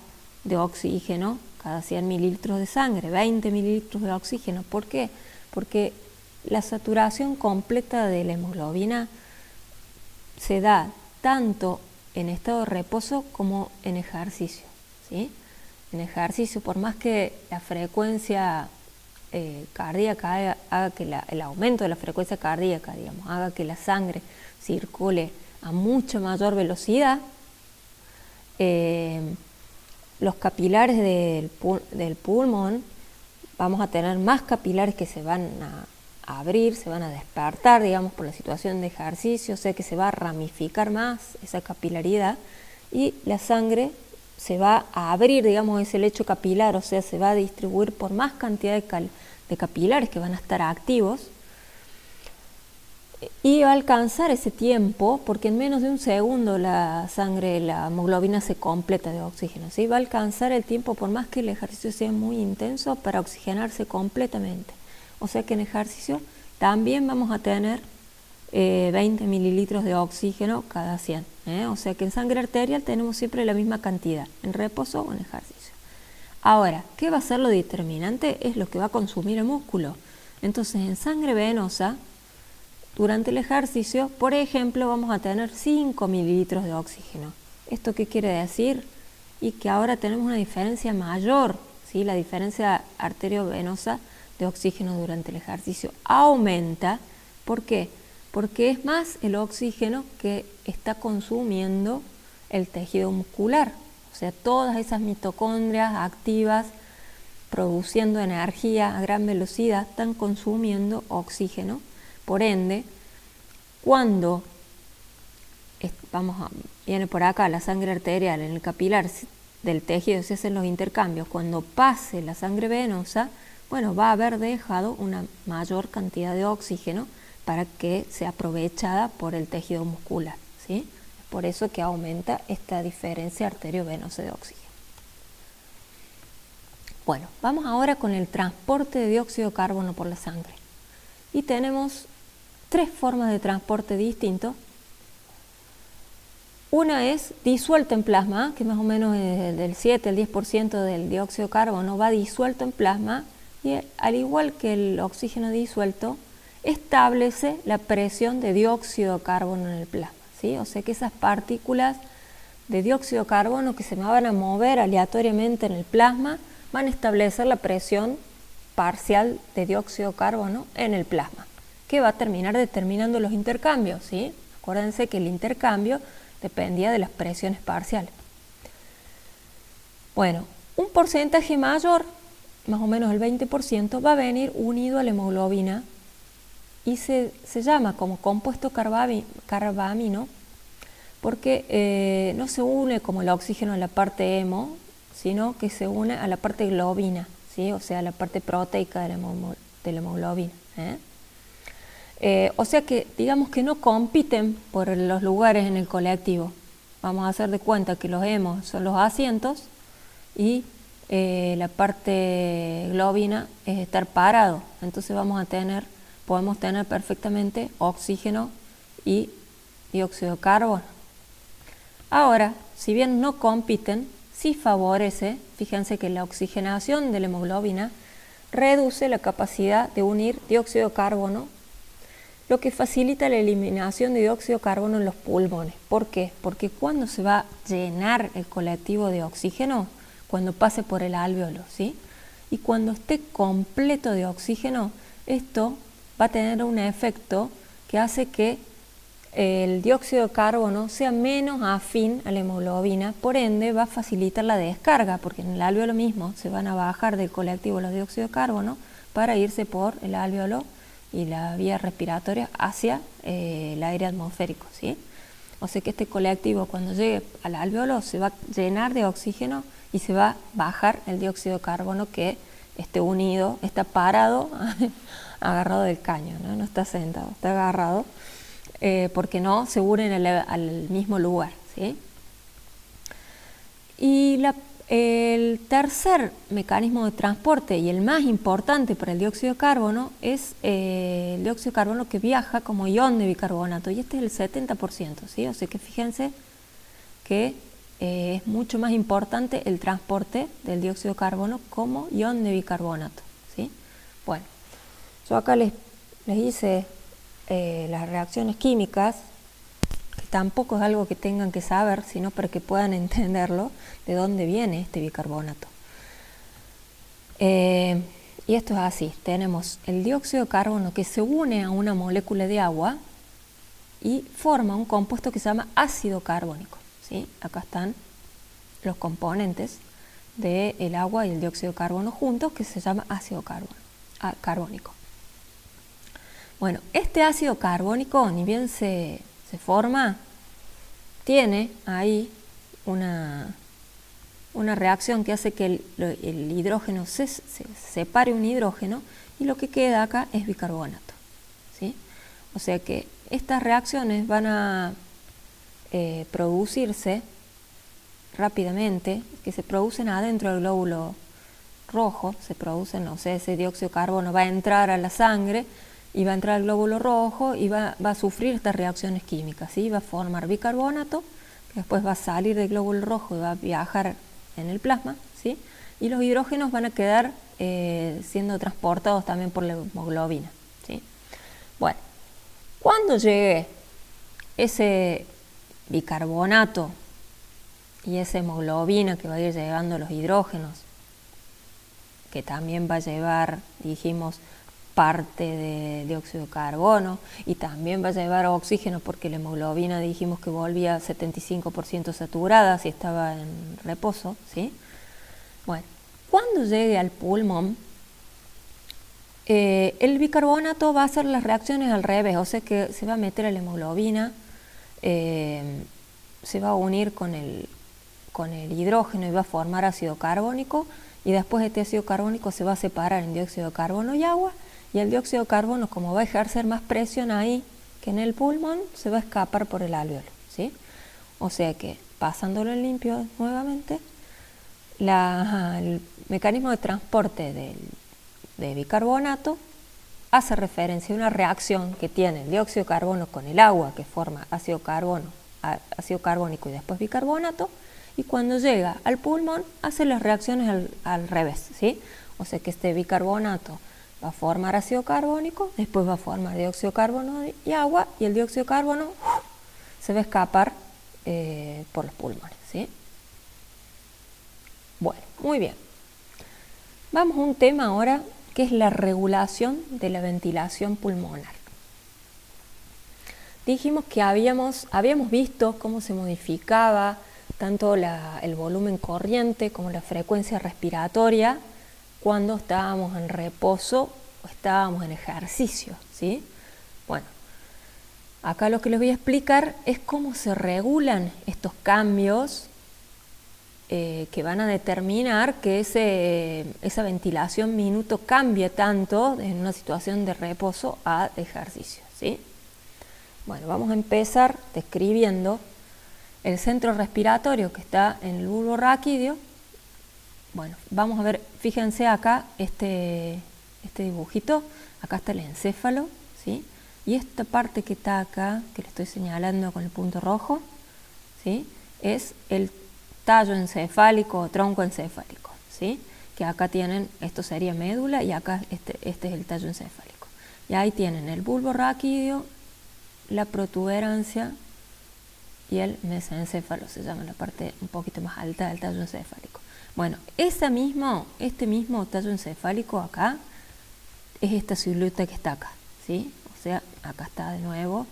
de oxígeno cada 100 mililitros de sangre, 20 mililitros de oxígeno. ¿Por qué? Porque la saturación completa de la hemoglobina se da tanto en estado de reposo como en ejercicio, ¿sí? En ejercicio, por más que la frecuencia cardíaca haga que el aumento de la frecuencia cardíaca, digamos, haga que la sangre circule a mucha mayor velocidad, los capilares del pulmón, vamos a tener más capilares que se van abrir, se van a despertar, digamos, por la situación de ejercicio, o sea que se va a ramificar más esa capilaridad y la sangre se va a abrir, digamos, ese lecho capilar, o sea, se va a distribuir por más cantidad de capilares que van a estar activos y va a alcanzar ese tiempo, porque en menos de un segundo la sangre, la hemoglobina se completa de oxígeno, ¿sí? Va a alcanzar el tiempo, por más que el ejercicio sea muy intenso, para oxigenarse completamente. O sea que en ejercicio también vamos a tener 20 mililitros de oxígeno cada 100. O sea que en sangre arterial tenemos siempre la misma cantidad, en reposo o en ejercicio. Ahora, ¿qué va a ser lo determinante? Es lo que va a consumir el músculo. Entonces, en sangre venosa, durante el ejercicio, por ejemplo, vamos a tener 5 mililitros de oxígeno. ¿Esto qué quiere decir? Y que ahora tenemos una diferencia mayor, ¿sí? La diferencia arteriovenosa de oxígeno durante el ejercicio aumenta. ¿Por qué? Porque es más el oxígeno que está consumiendo el tejido muscular. O sea, todas esas mitocondrias activas produciendo energía a gran velocidad están consumiendo oxígeno. Por ende, cuando viene por acá la sangre arterial en el capilar del tejido, se hacen los intercambios, cuando pase la sangre venosa, bueno, va a haber dejado una mayor cantidad de oxígeno para que sea aprovechada por el tejido muscular, ¿sí? Es por eso que aumenta esta diferencia arteriovenosa de oxígeno. Bueno, vamos ahora con el transporte de dióxido de carbono por la sangre. Y tenemos 3 formas de transporte distintos. Una es disuelto en plasma, que más o menos es del 7 al 10% del dióxido de carbono va disuelto en plasma y al igual que el oxígeno disuelto, establece la presión de dióxido de carbono en el plasma, ¿sí? O sea que esas partículas de dióxido de carbono que se van a mover aleatoriamente en el plasma van a establecer la presión parcial de dióxido de carbono en el plasma, que va a terminar determinando los intercambios, ¿sí? Acuérdense que el intercambio dependía de las presiones parciales. Bueno, un porcentaje mayor, más o menos el 20%, va a venir unido a la hemoglobina y se llama como compuesto carbamino porque no se une como el oxígeno a la parte hemo, sino que se une a la parte globina, ¿sí? O sea, a la parte proteica de la hemoglobina. O sea que digamos que no compiten por los lugares en el colectivo. Vamos a hacer de cuenta que los hemos son los asientos y la parte globina es estar parado. Entonces podemos tener perfectamente oxígeno y dióxido de carbono. Ahora, si bien no compiten, sí favorece, fíjense que la oxigenación de la hemoglobina reduce la capacidad de unir dióxido de carbono, lo que facilita la eliminación de dióxido de carbono en los pulmones. ¿Por qué? Porque cuando se va a llenar el colectivo de oxígeno, cuando pase por el alvéolo, ¿sí? Y cuando esté completo de oxígeno, esto va a tener un efecto que hace que el dióxido de carbono sea menos afín a la hemoglobina, por ende va a facilitar la descarga, porque en el alvéolo mismo se van a bajar del colectivo los dióxidos de carbono para irse por el alvéolo y la vía respiratoria hacia el aire atmosférico, ¿sí? O sea que este colectivo cuando llegue al alvéolo se va a llenar de oxígeno y se va a bajar el dióxido de carbono que esté unido, está parado, agarrado del caño, ¿no? No está sentado, está agarrado, porque no se unen al mismo lugar, ¿sí? Y el tercer mecanismo de transporte y el más importante para el dióxido de carbono es el dióxido de carbono que viaja como ion de bicarbonato, y este es el 70%, ¿sí? O sea que fíjense que es mucho más importante el transporte del dióxido de carbono como ion de bicarbonato, ¿sí? Bueno, yo acá les hice las reacciones químicas, que tampoco es algo que tengan que saber, sino para que puedan entenderlo, de dónde viene este bicarbonato. Y esto es así, tenemos el dióxido de carbono que se une a una molécula de agua y forma un compuesto que se llama ácido carbónico, ¿sí? Acá están los componentes del agua y el dióxido de carbono juntos, que se llama ácido carbónico. Bueno, este ácido carbónico, ni bien se forma, tiene ahí una reacción que hace que el hidrógeno se separe un hidrógeno y lo que queda acá es bicarbonato, ¿sí? O sea que estas reacciones van a producirse rápidamente, que se producen adentro del glóbulo rojo, se producen, o sea, ese dióxido de carbono va a entrar a la sangre y va a entrar al glóbulo rojo y va a sufrir estas reacciones químicas, ¿sí? Va a formar bicarbonato, que después va a salir del glóbulo rojo y va a viajar en el plasma, ¿sí? Y los hidrógenos van a quedar siendo transportados también por la hemoglobina, ¿sí? Bueno, cuando llegue ese bicarbonato y esa hemoglobina que va a ir llevando los hidrógenos, que también va a llevar, dijimos, parte de dióxido de carbono y también va a llevar oxígeno porque la hemoglobina dijimos que volvía 75% saturada si estaba en reposo, ¿sí? Bueno, cuando llegue al pulmón, el bicarbonato va a hacer las reacciones al revés, o sea que se va a meter a la hemoglobina, se va a unir con el hidrógeno y va a formar ácido carbónico, y después este ácido carbónico se va a separar en dióxido de carbono y agua, y el dióxido de carbono, como va a ejercer más presión ahí que en el pulmón, se va a escapar por el alvéolo, ¿sí? O sea que, pasándolo en limpio nuevamente, el mecanismo de transporte de bicarbonato hace referencia a una reacción que tiene el dióxido de carbono con el agua, que forma ácido carbónico y después bicarbonato, y cuando llega al pulmón hace las reacciones al revés, ¿sí? O sea que este bicarbonato va a formar ácido carbónico, después va a formar dióxido de carbono y agua, y el dióxido de carbono se va a escapar por los pulmones, ¿sí? Bueno, muy bien. Vamos a un tema ahora que es la regulación de la ventilación pulmonar. Dijimos que habíamos visto cómo se modificaba tanto el volumen corriente como la frecuencia respiratoria cuando estábamos en reposo o estábamos en ejercicio, ¿sí? Bueno, acá lo que les voy a explicar es cómo se regulan estos cambios que van a determinar que esa ventilación minuto cambie tanto en una situación de reposo a de ejercicio, ¿sí? Bueno, vamos a empezar describiendo el centro respiratorio que está en el bulbo raquídeo. Bueno, vamos a ver, fíjense acá este dibujito, acá está el encéfalo, ¿sí? Y esta parte que está acá, que le estoy señalando con el punto rojo, ¿sí? Es el tallo encefálico o tronco encefálico, ¿sí? Que acá tienen, esto sería médula y acá este es el tallo encefálico. Y ahí tienen el bulbo raquídeo, la protuberancia y el mesencéfalo, se llama la parte un poquito más alta del tallo encefálico. Bueno, este mismo tallo encefálico acá es esta silueta que está acá, ¿sí? O sea, acá está de nuevo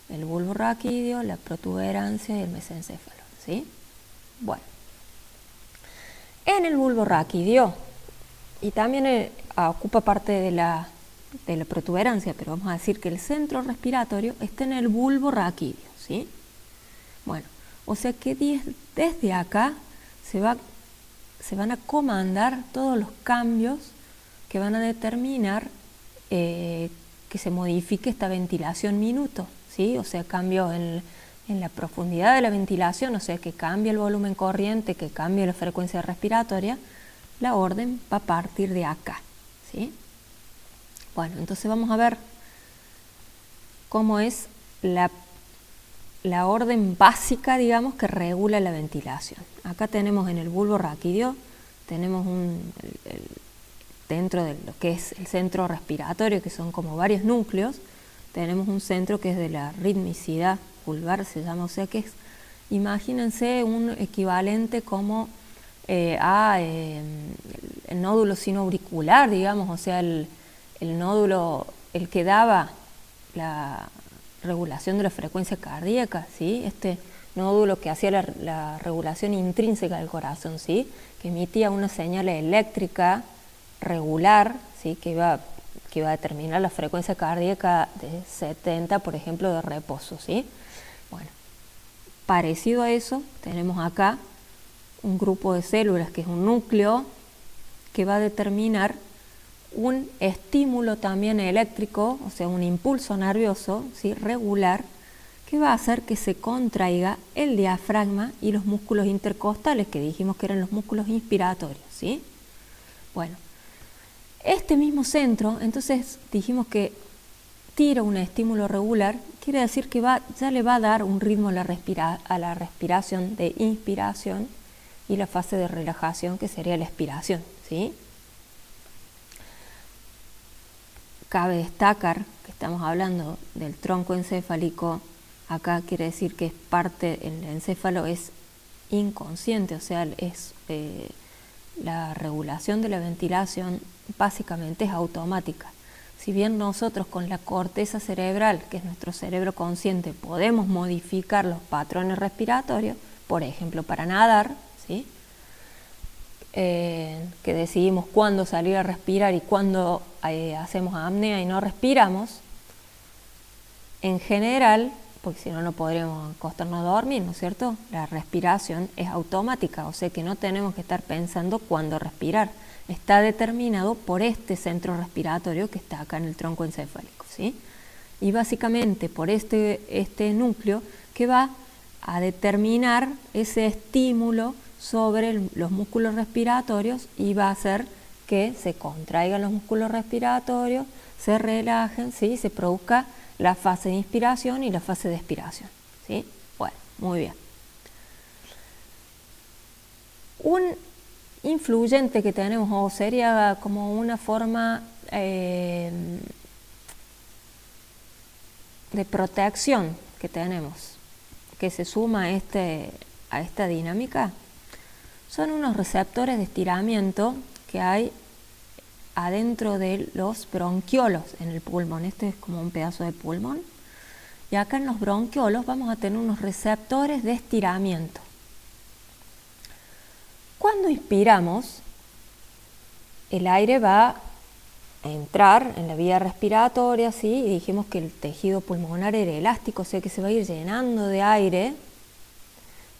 el bulbo raquídeo, la protuberancia y el mesencéfalo, ¿sí? Bueno, en el bulbo raquídeo, y también ocupa parte de la protuberancia, pero vamos a decir que el centro respiratorio está en el bulbo raquídeo, ¿sí? Bueno, o sea que desde acá se van a comandar todos los cambios que van a determinar que se modifique esta ventilación minuto, ¿sí? O sea, cambios en la profundidad de la ventilación, o sea, que cambie el volumen corriente, que cambie la frecuencia respiratoria, la orden va a partir de acá, ¿sí? Bueno, entonces vamos a ver cómo es la orden básica, digamos, que regula la ventilación. Acá tenemos en el bulbo raquídeo, tenemos dentro de lo que es el centro respiratorio, que son como varios núcleos, tenemos un centro que es de la ritmicidad pulvar, se llama, o sea que es, imagínense un equivalente como el nódulo sinoauricular, digamos, o sea, el nódulo, el que daba la regulación de la frecuencia cardíaca, ¿sí? Este nódulo que hacía la regulación intrínseca del corazón, ¿sí? Que emitía una señal eléctrica regular, ¿sí? Que iba que va a determinar la frecuencia cardíaca de 70, por ejemplo, de reposo, ¿sí? Bueno, parecido a eso, tenemos acá un grupo de células que es un núcleo que va a determinar un estímulo también eléctrico, o sea, un impulso nervioso, ¿sí?, regular, que va a hacer que se contraiga el diafragma y los músculos intercostales, que dijimos que eran los músculos inspiratorios, ¿sí? Bueno, este mismo centro, entonces dijimos que tira un estímulo regular, quiere decir que ya le va a dar un ritmo a la respiración de inspiración y la fase de relajación, que sería la expiración, ¿sí? Cabe destacar que estamos hablando del tronco encéfalico. Acá quiere decir que es parte, el encéfalo es inconsciente, o sea, es la regulación de la ventilación básicamente es automática. Si bien nosotros con la corteza cerebral, que es nuestro cerebro consciente, podemos modificar los patrones respiratorios, por ejemplo para nadar, ¿sí?, que decidimos cuándo salir a respirar y cuándo hacemos apnea y no respiramos, en general, porque si no, no podríamos acostarnos a dormir, ¿no es cierto? La respiración es automática, o sea que no tenemos que estar pensando cuándo respirar. Está determinado por este centro respiratorio que está acá en el tronco encefálico, ¿sí? Y básicamente por este núcleo que va a determinar ese estímulo sobre los músculos respiratorios y va a hacer que se contraigan los músculos respiratorios, se relajen, ¿sí?, se produzca la fase de inspiración y la fase de expiración, ¿sí? Bueno, muy bien. Un influyente que tenemos, o sería como una forma de protección que tenemos, que se suma a esta dinámica, son unos receptores de estiramiento que hay adentro de los bronquiolos en el pulmón. Este es como un pedazo de pulmón. Y acá en los bronquiolos vamos a tener unos receptores de estiramiento. Cuando inspiramos, el aire va a entrar en la vía respiratoria, ¿sí? Y dijimos que el tejido pulmonar era elástico, o sea que se va a ir llenando de aire,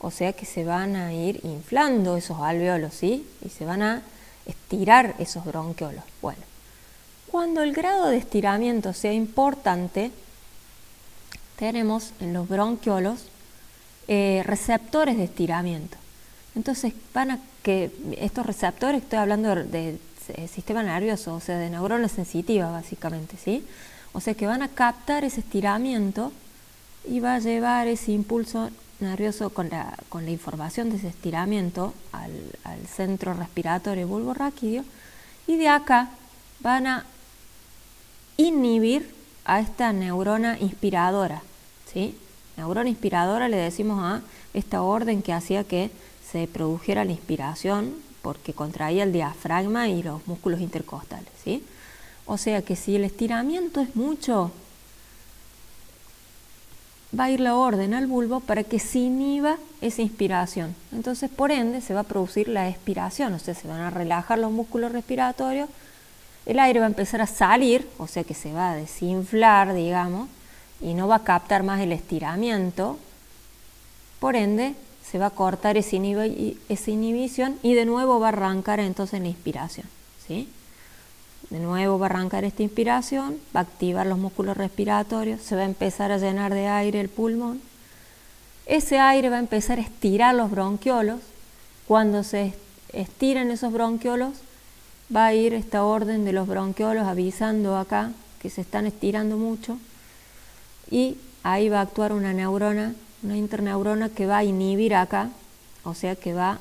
o sea que se van a ir inflando esos alvéolos, ¿sí? Y se van a estirar esos bronquiolos. Bueno, cuando el grado de estiramiento sea importante, tenemos en los bronquiolos receptores de estiramiento. Entonces estos receptores, estoy hablando de sistema nervioso, o sea, de neuronas sensitivas básicamente, ¿sí? O sea que van a captar ese estiramiento y va a llevar ese impulso nervioso con la información de ese estiramiento al centro respiratorio bulborraquídeo, y de acá van a inhibir a esta neurona inspiradora, ¿sí? Neurona inspiradora le decimos a esta orden que hacía que se produjera la inspiración porque contraía el diafragma y los músculos intercostales, ¿sí? O sea que si el estiramiento es mucho, va a ir la orden al bulbo para que se inhiba esa inspiración. Entonces, por ende, se va a producir la expiración, o sea, se van a relajar los músculos respiratorios, el aire va a empezar a salir, o sea que se va a desinflar, digamos, y no va a captar más el estiramiento, por ende, se va a cortar esa inhibición y de nuevo va a arrancar entonces la inspiración, ¿sí? De nuevo va a arrancar esta inspiración, va a activar los músculos respiratorios, se va a empezar a llenar de aire el pulmón. Ese aire va a empezar a estirar los bronquiolos. Cuando se estiran esos bronquiolos, va a ir esta orden de los bronquiolos avisando acá que se están estirando mucho, y ahí va a actuar una neurona, una interneurona que va a inhibir acá, o sea que va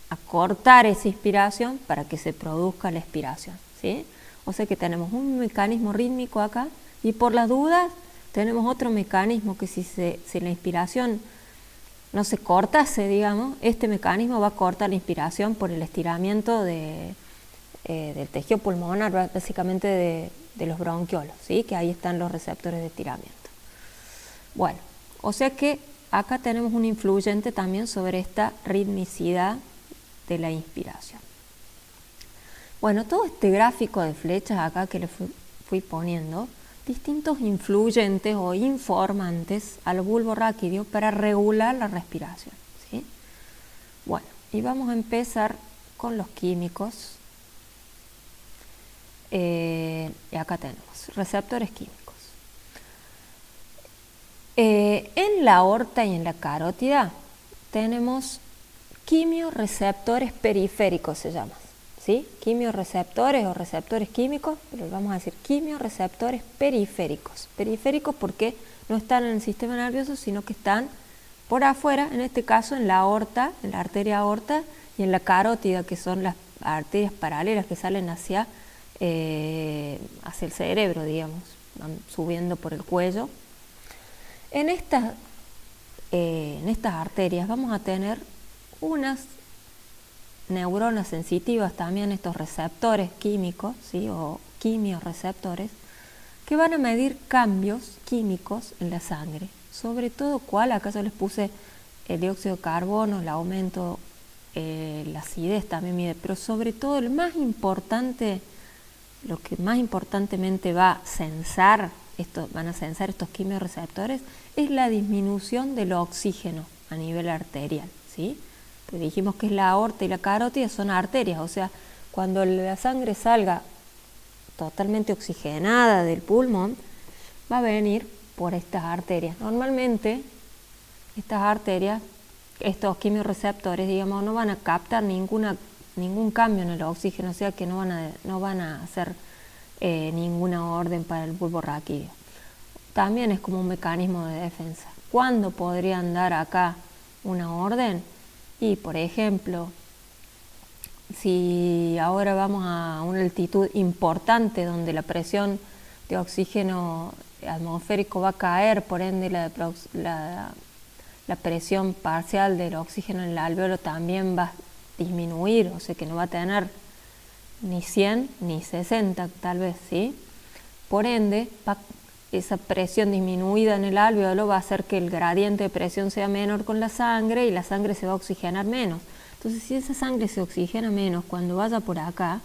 a cortar esa inspiración para que se produzca la expiración, ¿sí? O sea que tenemos un mecanismo rítmico acá, y por las dudas tenemos otro mecanismo que si la inspiración no se cortase, digamos, este mecanismo va a cortar la inspiración por el estiramiento del tejido pulmonar, básicamente de los bronquiolos, ¿sí? Que ahí están los receptores de estiramiento. Bueno, o sea que acá tenemos un influyente también sobre esta ritmicidad de la inspiración. Bueno, todo este gráfico de flechas acá que les fui fui poniendo distintos influyentes o informantes al bulbo raquídeo para regular la respiración, ¿sí? Bueno, y vamos a empezar con los químicos. Y acá tenemos receptores químicos. En la aorta y en la carótida tenemos quimioreceptores periféricos, se llaman, ¿sí? Quimioreceptores o receptores químicos, pero vamos a decir quimioreceptores periféricos. Periféricos porque no están en el sistema nervioso, sino que están por afuera, en este caso en la aorta, en la arteria aorta, y en la carótida, que son las arterias paralelas que salen hacia el cerebro, digamos, van subiendo por el cuello. En estas arterias vamos a tener unas neuronas sensitivas, también estos receptores químicos, ¿sí? O quimioreceptores, que van a medir cambios químicos en la sangre. Sobre todo, ¿cuál? Acá yo les puse el dióxido de carbono, el aumento, la acidez también mide, pero sobre todo el más importante, lo que más importantemente va a censar estos quimioreceptores es la disminución del oxígeno a nivel arterial, ¿sí? Pues dijimos que es la aorta y la carótida son arterias, o sea, cuando la sangre salga totalmente oxigenada del pulmón, va a venir por estas arterias. Normalmente estas arterias, estos quimioreceptores, digamos, no van a captar ningún cambio en el oxígeno, o sea que no van a hacer ninguna orden para el bulbo raquídeo. También es como un mecanismo de defensa. ¿Cuándo podrían dar acá una orden? Y por ejemplo, si ahora vamos a una altitud importante donde la presión de oxígeno atmosférico va a caer, por ende la presión parcial del oxígeno en el alvéolo también va a disminuir, o sea que no va a tener ni 100 ni 60 tal vez, ¿sí? Por ende, esa presión disminuida en el alvéolo va a hacer que el gradiente de presión sea menor con la sangre y la sangre se va a oxigenar menos. Entonces, si esa sangre se oxigena menos, cuando vaya por acá,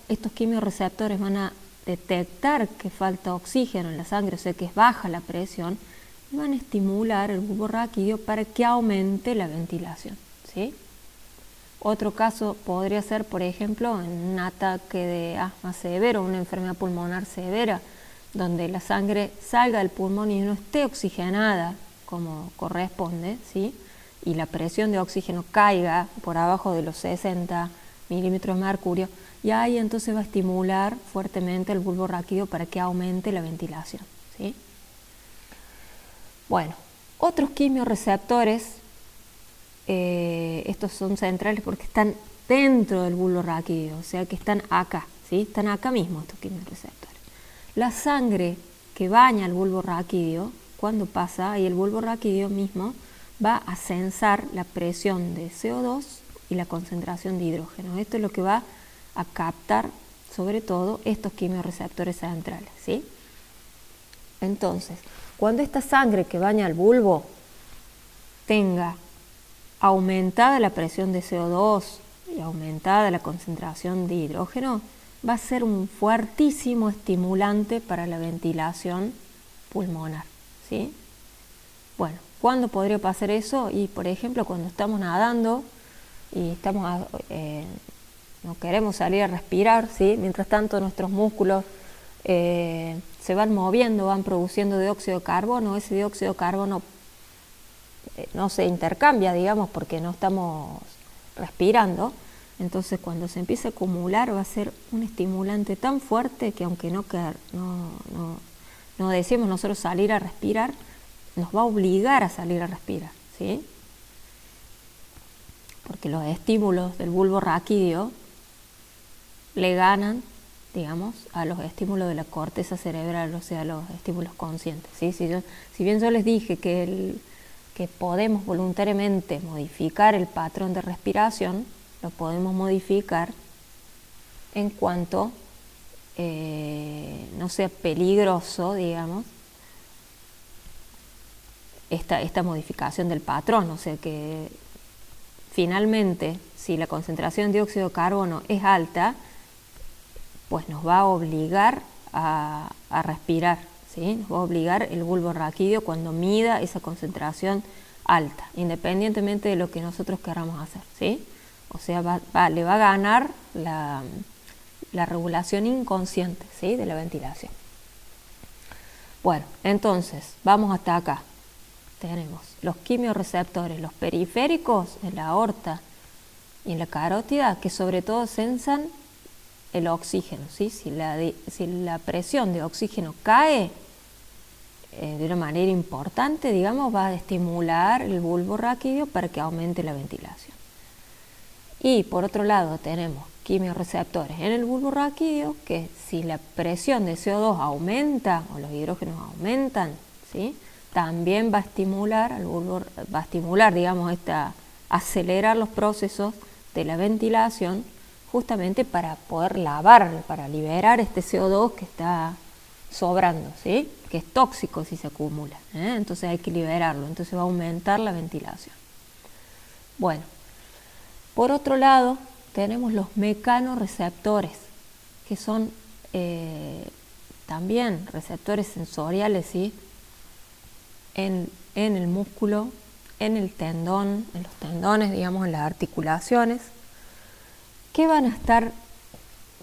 estos quimioreceptores van a detectar que falta oxígeno en la sangre, o sea que es baja la presión, y van a estimular el bulbo raquídeo para que aumente la ventilación, ¿sí? Otro caso podría ser, por ejemplo, en un ataque de asma severo, una enfermedad pulmonar severa, donde la sangre salga del pulmón y no esté oxigenada como corresponde, ¿sí? Y la presión de oxígeno caiga por abajo de los 60 milímetros de mercurio, y ahí entonces va a estimular fuertemente el bulbo raquídeo para que aumente la ventilación, ¿sí? Bueno, otros quimioreceptores, estos son centrales porque están dentro del bulbo raquídeo, o sea que están acá, ¿sí? Están acá mismo estos quimioreceptores. La sangre que baña el bulbo raquídeo, cuando pasa, y el bulbo raquídeo mismo va a censar la presión de CO2 y la concentración de hidrógeno. Esto es lo que va a captar, sobre todo, estos quimioreceptores centrales, ¿sí? Entonces, cuando esta sangre que baña el tenga aumentada la presión de CO2 y aumentada la concentración de hidrógeno, va a ser un fuertísimo estimulante para la ventilación pulmonar, ¿sí? Bueno, ¿cuándo podría pasar eso? Y por ejemplo, cuando estamos nadando y no queremos salir a respirar, ¿sí? Mientras tanto nuestros músculos se van moviendo, van produciendo dióxido de carbono. Ese dióxido de carbono no se intercambia, digamos, porque no estamos respirando. Entonces, cuando se empieza a acumular, va a ser un estimulante tan fuerte que aunque no deseemos nosotros salir a respirar, nos va a obligar a salir a respirar, ¿sí? Porque los estímulos del bulbo raquídeo le ganan, digamos, a los estímulos de la corteza cerebral, o sea, a los estímulos conscientes, ¿sí? Si bien yo les dije que podemos voluntariamente modificar el patrón de respiración, lo podemos modificar en cuanto no sea peligroso, digamos, esta modificación del patrón, o sea que finalmente, si la concentración de dióxido de carbono es alta, pues nos va a obligar a respirar, ¿sí? Nos va a obligar el bulbo raquídeo cuando mida esa concentración alta, independientemente de lo que nosotros queramos hacer, ¿sí? O sea, le va a ganar la regulación inconsciente, ¿sí? De la ventilación. Bueno, entonces, vamos hasta acá. Tenemos los quimiorreceptores, los periféricos en la aorta y en la carótida, que sobre todo sensan el oxígeno, ¿sí? Si la presión de oxígeno cae de una manera importante, digamos, va a estimular el bulbo raquídeo para que aumente la ventilación. Y por otro lado tenemos quimiorreceptores en el bulbo raquídeo, que si la presión de CO2 aumenta o los hidrógenos aumentan, ¿sí? También va a estimular digamos, acelerar los procesos de la ventilación, justamente para poder para liberar este CO2 que está sobrando, ¿sí? Que es tóxico si se acumula, ¿eh? Entonces hay que liberarlo, entonces va a aumentar la ventilación. Bueno, por otro lado tenemos los mecanorreceptores, que son también receptores sensoriales, ¿sí? En el músculo, en el tendón, en los tendones, digamos, en las articulaciones, que van a estar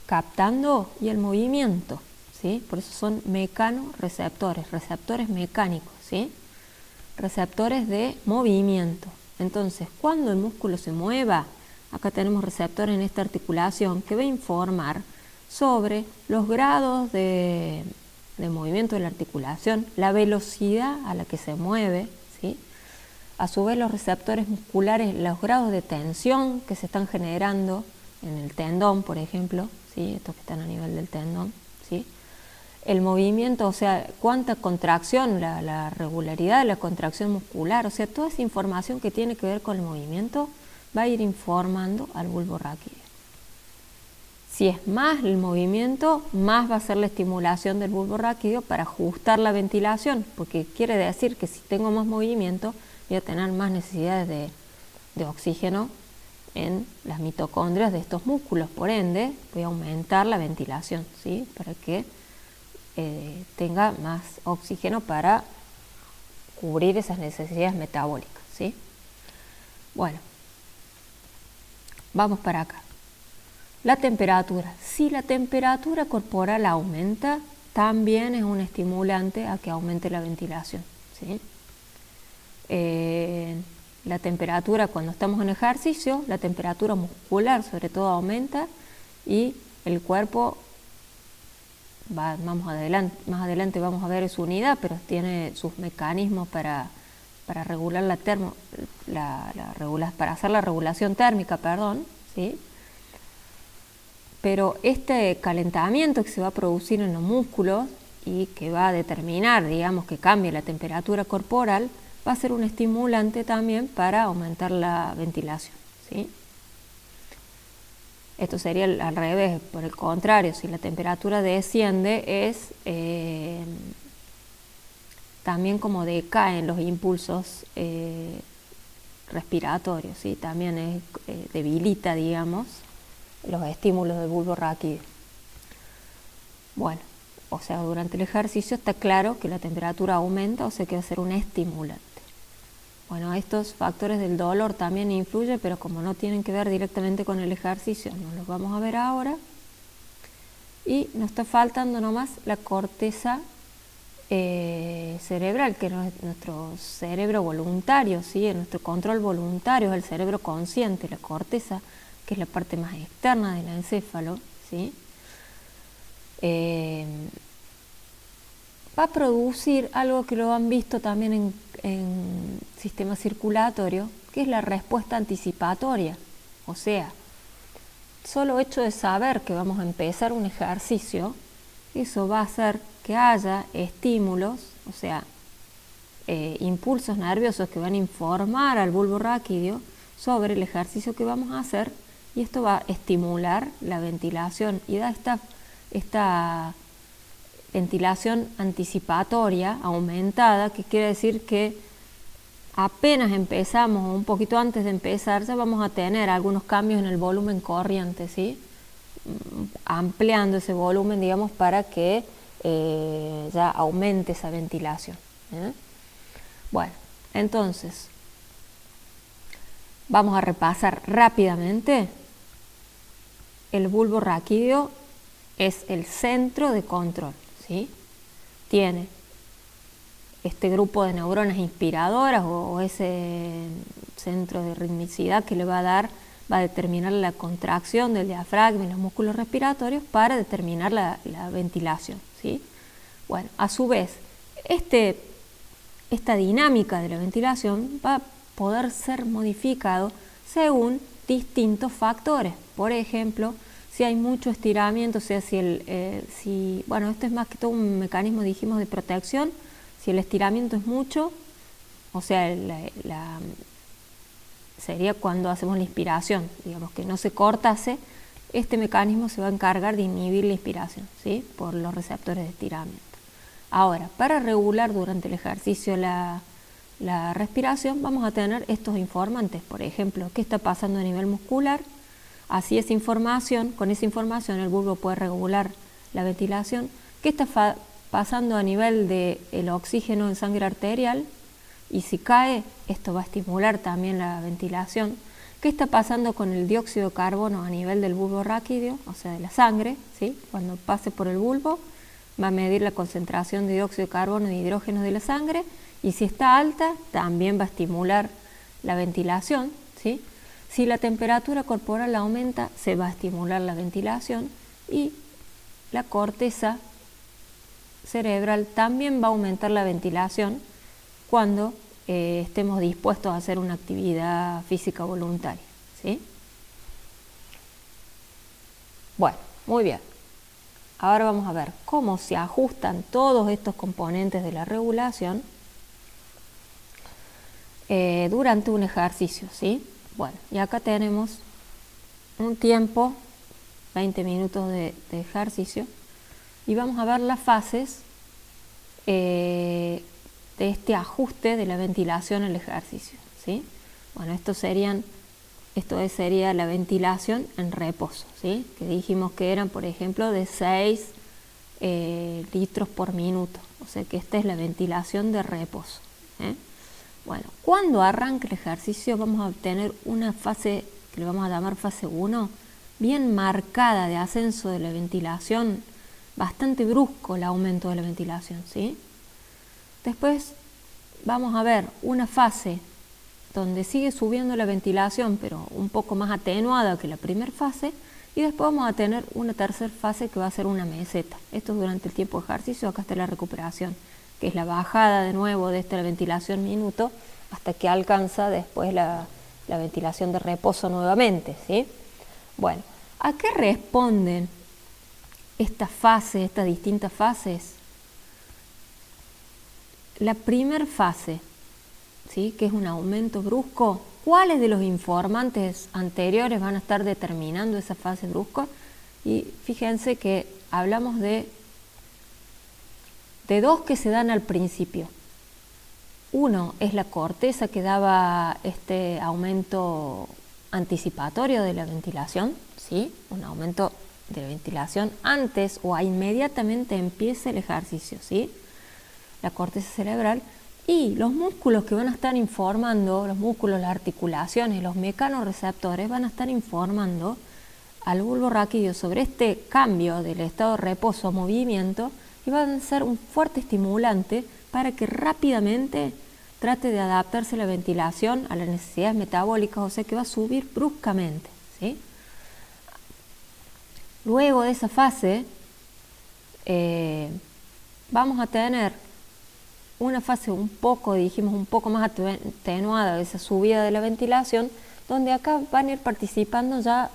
captando y el movimiento, ¿sí? Por eso son mecanorreceptores, receptores mecánicos, ¿sí? Receptores de movimiento. Entonces, cuando el músculo se mueva, acá tenemos receptores en esta articulación que va a informar sobre los grados de movimiento de la articulación, la velocidad a la que se mueve, ¿sí? A su vez los receptores musculares, los grados de tensión que se están generando en el tendón, por ejemplo, ¿sí? Estos que están a nivel del tendón, ¿sí? El movimiento, o sea, cuánta contracción, la regularidad de la contracción muscular, o sea, toda esa información que tiene que ver con el movimiento va a ir informando al bulbo raquídeo. Si es más el movimiento, más va a ser la estimulación del bulbo raquídeo para ajustar la ventilación, porque quiere decir que si tengo más movimiento, voy a tener más necesidades de oxígeno en las mitocondrias de estos músculos, por ende voy a aumentar la ventilación, ¿sí? Para que tenga más oxígeno para cubrir esas necesidades metabólicas, ¿sí? Bueno, vamos para acá. La temperatura. Si la temperatura corporal aumenta, también es un estimulante a que aumente la ventilación, ¿sí? La temperatura cuando estamos en ejercicio, la temperatura muscular sobre todo aumenta y el cuerpo, más adelante vamos a ver su unidad, pero tiene sus mecanismos para regular para hacer la regulación térmica, ¿sí? Pero este calentamiento que se va a producir en los músculos y que va a determinar, digamos, que cambie la temperatura corporal, va a ser un estimulante también para aumentar la ventilación, ¿sí? Esto sería al revés, por el contrario, si la temperatura desciende es también como decaen los impulsos respiratorios, ¿sí? También debilita, digamos, los estímulos del bulbo raquídeo. Bueno, o sea, durante el ejercicio está claro que la temperatura aumenta, o sea que va a ser un estimulante. Bueno, estos factores del dolor también influyen, pero como no tienen que ver directamente con el ejercicio, no los vamos a ver ahora. Y nos está faltando nomás la corteza cerebral, que es nuestro cerebro voluntario, ¿sí? Nuestro control voluntario es el cerebro consciente, la corteza, que es la parte más externa del encéfalo, ¿sí? Va a producir algo que lo han visto también en sistema circulatorio, que es la respuesta anticipatoria. O sea, solo hecho de saber que vamos a empezar un ejercicio, eso va a hacer que haya estímulos, o sea, impulsos nerviosos que van a informar al bulbo raquídeo sobre el ejercicio que vamos a hacer, y esto va a estimular la ventilación y da esta ventilación anticipatoria aumentada, que quiere decir que apenas empezamos o un poquito antes de empezar ya vamos a tener algunos cambios en el volumen corriente, ¿sí? ampliando ese volumen, digamos, para que ya aumente esa ventilación. Bueno, entonces, vamos a repasar rápidamente. El bulbo raquídeo es el centro de control, ¿sí? Tiene este grupo de neuronas inspiradoras o ese centro de ritmicidad que le va a determinar la contracción del diafragma y los músculos respiratorios para determinar la ventilación, ¿sí? Bueno, a su vez, esta dinámica de la ventilación va a poder ser modificado según distintos factores. Por ejemplo, si hay mucho estiramiento, o sea, bueno, esto es más que todo un mecanismo, dijimos, de protección. Si el estiramiento es mucho, o sea, sería cuando hacemos la inspiración, digamos que no se cortase, este mecanismo se va a encargar de inhibir la inspiración, ¿sí? Por los receptores de estiramiento. Ahora, para regular durante el ejercicio la respiración, vamos a tener estos informantes, por ejemplo, qué está pasando a nivel muscular. Así con esa información el bulbo puede regular la ventilación. ¿Qué está pasando a nivel del oxígeno en sangre arterial? Y si cae, esto va a estimular también la ventilación. ¿Qué está pasando con el dióxido de carbono a nivel del bulbo raquídeo, o sea, de la sangre? ¿Sí? Cuando pase por el bulbo, va a medir la concentración de dióxido de carbono y de hidrógeno de la sangre, y si está alta, también va a estimular la ventilación, ¿sí? Si la temperatura corporal aumenta, se va a estimular la ventilación, y la corteza cerebral también va a aumentar la ventilación cuando estemos dispuestos a hacer una actividad física voluntaria, ¿sí? Bueno, muy bien. Ahora vamos a ver cómo se ajustan todos estos componentes de la regulación durante un ejercicio, ¿sí? Bueno, y acá tenemos un tiempo, 20 minutos de ejercicio, y vamos a ver las fases de este ajuste de la ventilación al ejercicio, ¿sí? Bueno, esto sería la ventilación en reposo, ¿sí? Que dijimos que eran, por ejemplo, de 6 litros por minuto, o sea que esta es la ventilación de reposo. Bueno, cuando arranque el ejercicio vamos a obtener una fase que le vamos a llamar fase 1, bien marcada de ascenso de la ventilación, bastante brusco el aumento de la ventilación, ¿sí? Después vamos a ver una fase donde sigue subiendo la ventilación, pero un poco más atenuada que la primera fase, y después vamos a tener una tercera fase que va a ser una meseta. Esto es durante el tiempo de ejercicio. Acá está la recuperación, que es la bajada de nuevo de esta ventilación minuto hasta que alcanza después la ventilación de reposo nuevamente, ¿sí? Bueno, ¿a qué responden estas distintas fases? La primera fase, ¿sí? Que es un aumento brusco. ¿Cuáles de los informantes anteriores van a estar determinando esa fase brusca? Y fíjense que hablamos de dos que se dan al principio. Uno es la corteza, que daba este aumento anticipatorio de la ventilación, ¿sí? Un aumento de la ventilación antes o inmediatamente empieza el ejercicio, ¿sí? La corteza cerebral. Y los músculos que van a estar informando, los músculos, las articulaciones, los mecanorreceptores van a estar informando al bulbo raquídeo sobre este cambio del estado de reposo a movimiento, y van a ser un fuerte estimulante para que rápidamente trate de adaptarse la ventilación a las necesidades metabólicas, o sea que va a subir bruscamente, ¿sí? Luego de esa fase vamos a tener una fase un poco más atenuada de esa subida de la ventilación, donde acá van a ir participando ya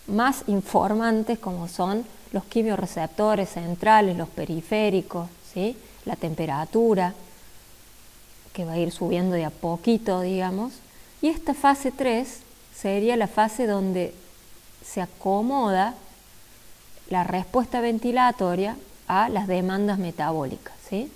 más informantes, como son los quimiorreceptores centrales, los periféricos, ¿sí? La temperatura, que va a ir subiendo de a poquito, digamos. Y esta fase 3 sería la fase donde se acomoda la respuesta ventilatoria a las demandas metabólicas, ¿sí?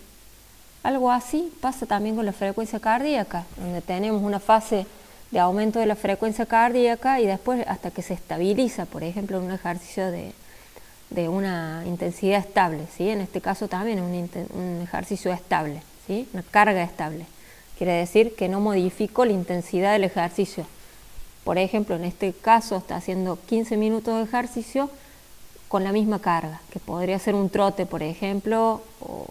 Algo así pasa también con la frecuencia cardíaca, donde tenemos una fase de aumento de la frecuencia cardíaca y después hasta que se estabiliza, por ejemplo, en un ejercicio de una intensidad estable, ¿sí? En este caso también es un ejercicio estable, ¿sí? Una carga estable. Quiere decir que no modifico la intensidad del ejercicio. Por ejemplo, en este caso está haciendo 15 minutos de ejercicio con la misma carga, que podría ser un trote, por ejemplo, o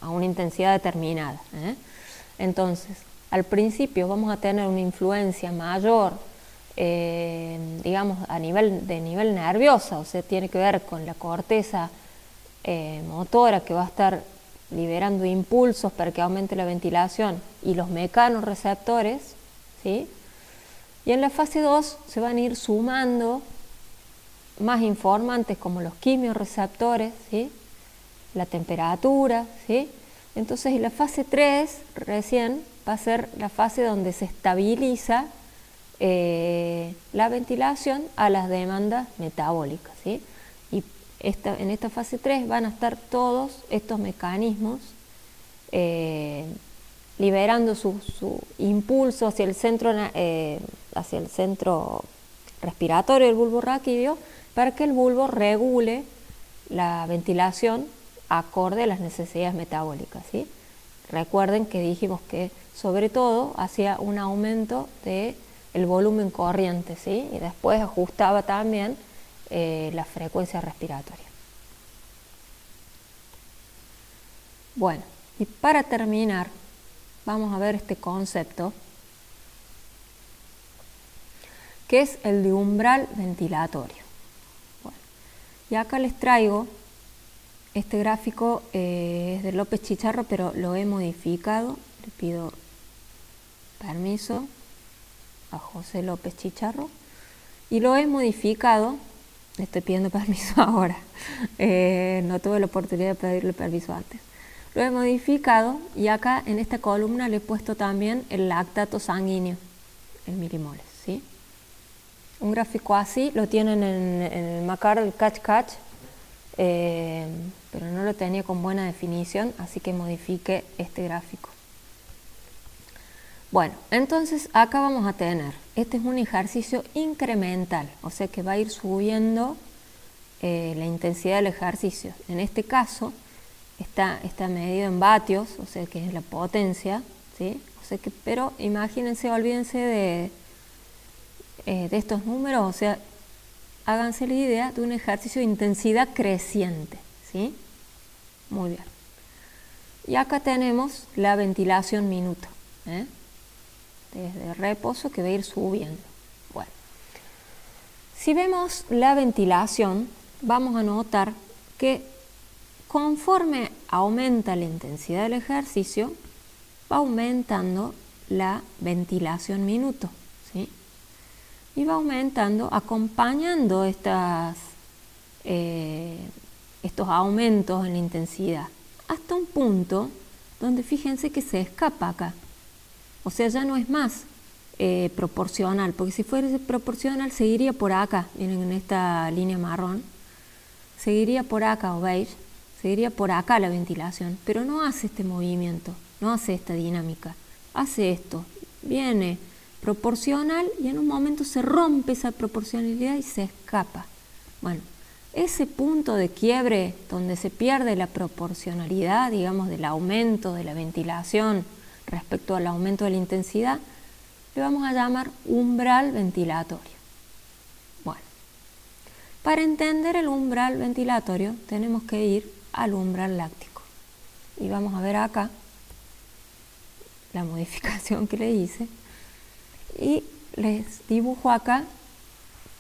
a una intensidad determinada, ¿eh? Entonces, al principio vamos a tener una influencia mayor, digamos, a nivel nerviosa, o sea, tiene que ver con la corteza motora que va a estar liberando impulsos para que aumente la ventilación y los mecanorreceptores, ¿sí? Y en la fase 2 se van a ir sumando más informantes como los quimiorreceptores, ¿sí? La temperatura, ¿sí? Entonces en la fase 3 recién va a ser la fase donde se estabiliza la ventilación a las demandas metabólicas, ¿sí? Y en esta fase 3 van a estar todos estos mecanismos liberando su impulso hacia el centro respiratorio del bulbo raquídeo para que el bulbo regule la ventilación acorde a las necesidades metabólicas, ¿sí? Recuerden que dijimos que sobre todo hacía un aumento del volumen corriente, ¿sí? Y después ajustaba también la frecuencia respiratoria. Bueno, y para terminar vamos a ver este concepto que es el de umbral ventilatorio. Bueno, y acá les traigo este gráfico, es de López Chicharro, pero lo he modificado. Le pido permiso a José López Chicharro y lo he modificado. Le estoy pidiendo permiso ahora, no tuve la oportunidad de pedirle permiso antes. Lo he modificado y acá en esta columna le he puesto también el lactato sanguíneo en milimoles, ¿sí? Un gráfico así lo tienen en el Macar, el Catch, pero no lo tenía con buena definición, así que modifiqué este gráfico. Bueno, entonces acá vamos a tener, este es un ejercicio incremental, o sea que va a ir subiendo la intensidad del ejercicio. En este caso está medido en vatios, o sea que es la potencia, ¿sí? O sea que, pero imagínense, olvídense de estos números, o sea, háganse la idea de un ejercicio de intensidad creciente, ¿sí? Muy bien. Y acá tenemos la ventilación minuto, ¿eh? Desde reposo que va a ir subiendo. Bueno, si vemos la ventilación, vamos a notar que conforme aumenta la intensidad del ejercicio, va aumentando la ventilación minuto, ¿sí? Y va aumentando, acompañando estos aumentos en la intensidad, hasta un punto donde fíjense que se escapa acá. O sea, ya no es más proporcional, porque si fuera proporcional seguiría por acá, miren en esta línea marrón, seguiría por acá o beige, seguiría por acá la ventilación, pero no hace este movimiento, no hace esta dinámica, hace esto, viene proporcional y en un momento se rompe esa proporcionalidad y se escapa. Bueno, ese punto de quiebre donde se pierde la proporcionalidad, digamos, del aumento de la ventilación respecto al aumento de la intensidad, le vamos a llamar umbral ventilatorio. Bueno, para entender el umbral ventilatorio tenemos que ir al umbral láctico. Y vamos a ver acá la modificación que le hice. Y les dibujo acá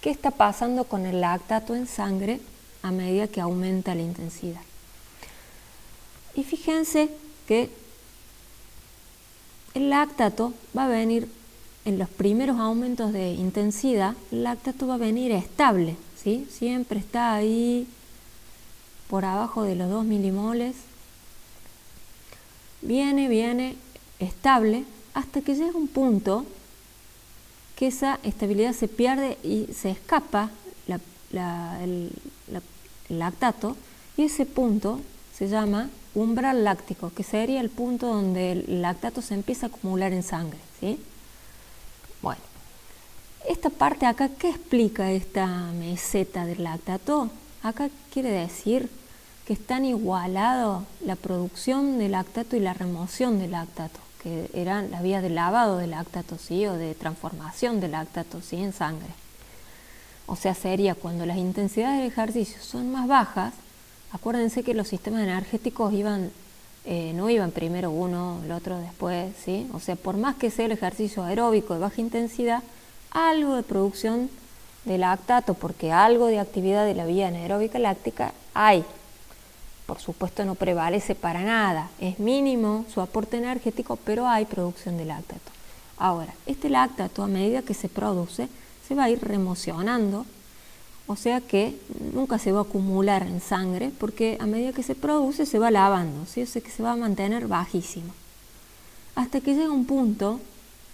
qué está pasando con el lactato en sangre a medida que aumenta la intensidad. Y fíjense que el lactato va a venir en los primeros aumentos de intensidad, el lactato va a venir estable, ¿sí? Siempre está ahí por abajo de los 2 milimoles. Viene estable hasta que llega un punto que esa estabilidad se pierde y se escapa el lactato, y ese punto se llama umbral láctico, que sería el punto donde el lactato se empieza a acumular en sangre, ¿sí? Bueno, esta parte acá, ¿qué explica esta meseta del lactato? Acá quiere decir que están igualados la producción de lactato y la remoción de lactato, que eran las vías de lavado de lactato, ¿sí? O de transformación de lactato, ¿sí? En sangre. O sea, sería cuando las intensidades del ejercicio son más bajas. Acuérdense que los sistemas energéticos no iban primero uno, el otro después, ¿sí? O sea, por más que sea el ejercicio aeróbico de baja intensidad, algo de producción de lactato, porque algo de actividad de la vía anaeróbica láctica hay. Por supuesto no prevalece para nada, es mínimo su aporte energético, pero hay producción de lactato. Ahora, este lactato a medida que se produce se va a ir remocionando, o sea que nunca se va a acumular en sangre, porque a medida que se produce se va lavando, ¿sí? O sea que se va a mantener bajísimo. Hasta que llega un punto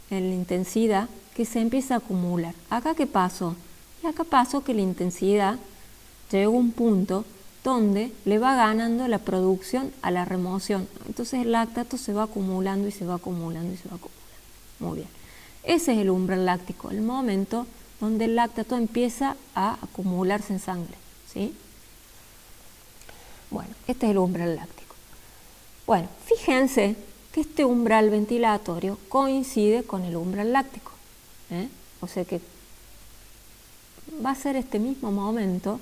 en la intensidad que se empieza a acumular. ¿Acá qué pasó? Y acá pasó que la intensidad llegó a un punto donde le va ganando la producción a la remoción. Entonces el lactato se va acumulando y se va acumulando y se va acumulando. Muy bien. Ese es el umbral láctico, el momento donde el lactato empieza a acumularse en sangre, ¿sí? Bueno, este es el umbral láctico. Bueno, fíjense que este umbral ventilatorio coincide con el umbral láctico, ¿eh? O sea que va a ser este mismo momento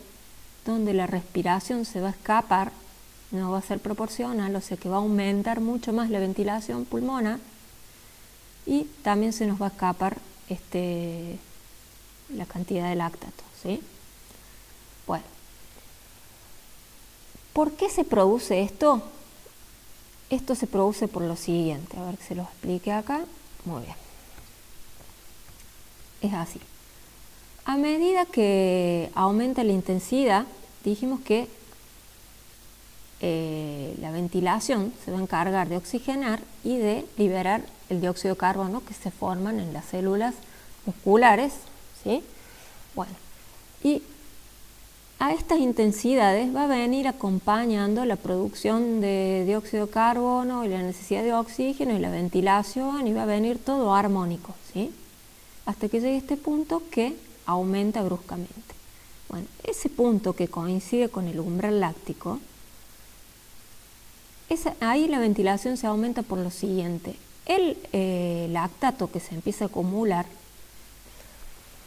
donde la respiración se va a escapar, no va a ser proporcional, o sea que va a aumentar mucho más la ventilación pulmonar y también se nos va a escapar la cantidad de lactato, ¿sí? Bueno, ¿por qué se produce esto? Esto se produce por lo siguiente, a ver que se lo explique acá. Muy bien. Es así. A medida que aumenta la intensidad, dijimos que la ventilación se va a encargar de oxigenar y de liberar el dióxido de carbono que se forman en las células musculares, ¿sí? Bueno, y a estas intensidades va a venir acompañando la producción de dióxido de carbono y la necesidad de oxígeno y la ventilación, y va a venir todo armónico, ¿sí? Hasta que llegue este punto que aumenta bruscamente. Bueno, ese punto que coincide con el umbral láctico, ahí la ventilación se aumenta por lo siguiente. El lactato que se empieza a acumular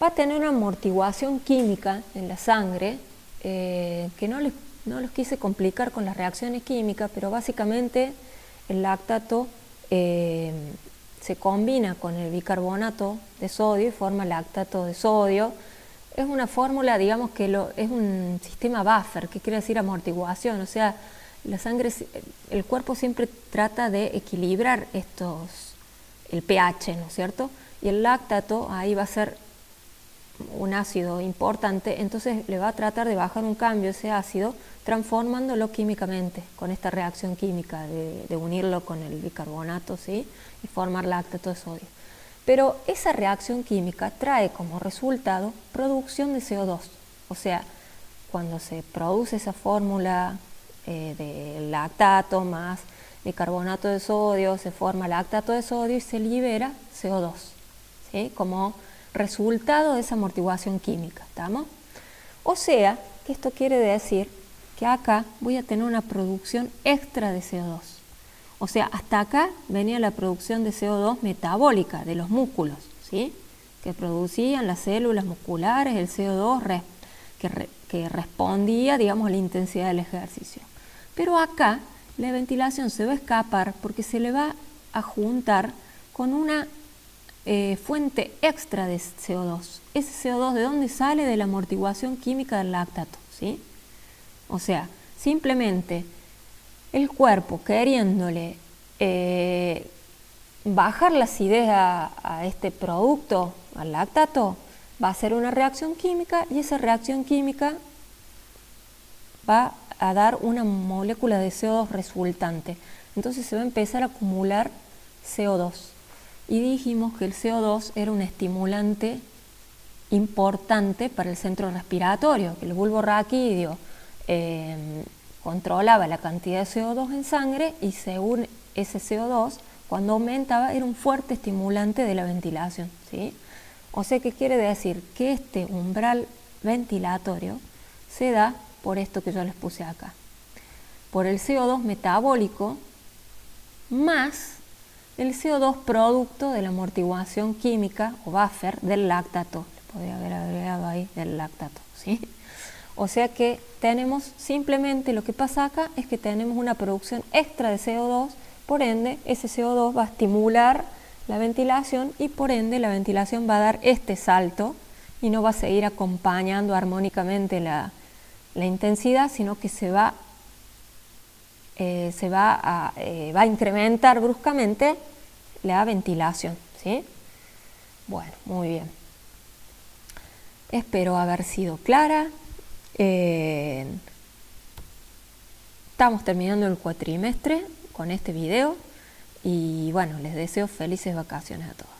va a tener una amortiguación química en la sangre, que no los quise complicar con las reacciones químicas, pero básicamente el lactato se combina con el bicarbonato de sodio y forma lactato de sodio. Es una fórmula, digamos que es un sistema buffer, que quiere decir amortiguación, o sea, la sangre, el cuerpo siempre trata de equilibrar el pH, ¿no es cierto? Y el lactato ahí va a ser un ácido importante, entonces le va a tratar de bajar un cambio ese ácido, transformándolo químicamente con esta reacción química de unirlo con el bicarbonato, ¿sí? Y formar lactato de sodio. Pero esa reacción química trae como resultado producción de CO2, o sea, cuando se produce esa fórmula de lactato más bicarbonato de sodio, se forma lactato de sodio y se libera CO2, ¿sí? Como resultado de esa amortiguación química, ¿estamos? O sea, que esto quiere decir que acá voy a tener una producción extra de CO2. O sea, hasta acá venía la producción de CO2 metabólica de los músculos, ¿sí? Que producían las células musculares, el CO2 que respondía, digamos, a la intensidad del ejercicio. Pero acá la ventilación se va a escapar porque se le va a juntar con una fuente extra de CO2. Ese CO2, ¿de dónde sale? De la amortiguación química del lactato, ¿sí? O sea, simplemente el cuerpo queriéndole bajar la acidez a este producto, al lactato, va a hacer una reacción química y esa reacción química va a dar una molécula de CO2 resultante. Entonces se va a empezar a acumular CO2. Y dijimos que el CO2 era un estimulante importante para el centro respiratorio, que el bulbo raquídeo controlaba la cantidad de CO2 en sangre y según ese CO2, cuando aumentaba, era un fuerte estimulante de la ventilación, ¿sí? O sea que quiere decir que este umbral ventilatorio se da por esto que yo les puse acá, por el CO2 metabólico más el CO2 producto de la amortiguación química o buffer del lactato. Le podría haber agregado ahí del lactato, ¿sí? O sea que tenemos simplemente, lo que pasa acá es que tenemos una producción extra de CO2, por ende ese CO2 va a estimular la ventilación y por ende la ventilación va a dar este salto y no va a seguir acompañando armónicamente la intensidad, sino que va a incrementar bruscamente la ventilación, ¿sí? Bueno, muy bien. Espero haber sido clara. Estamos terminando el cuatrimestre con este video y bueno, les deseo felices vacaciones a todos.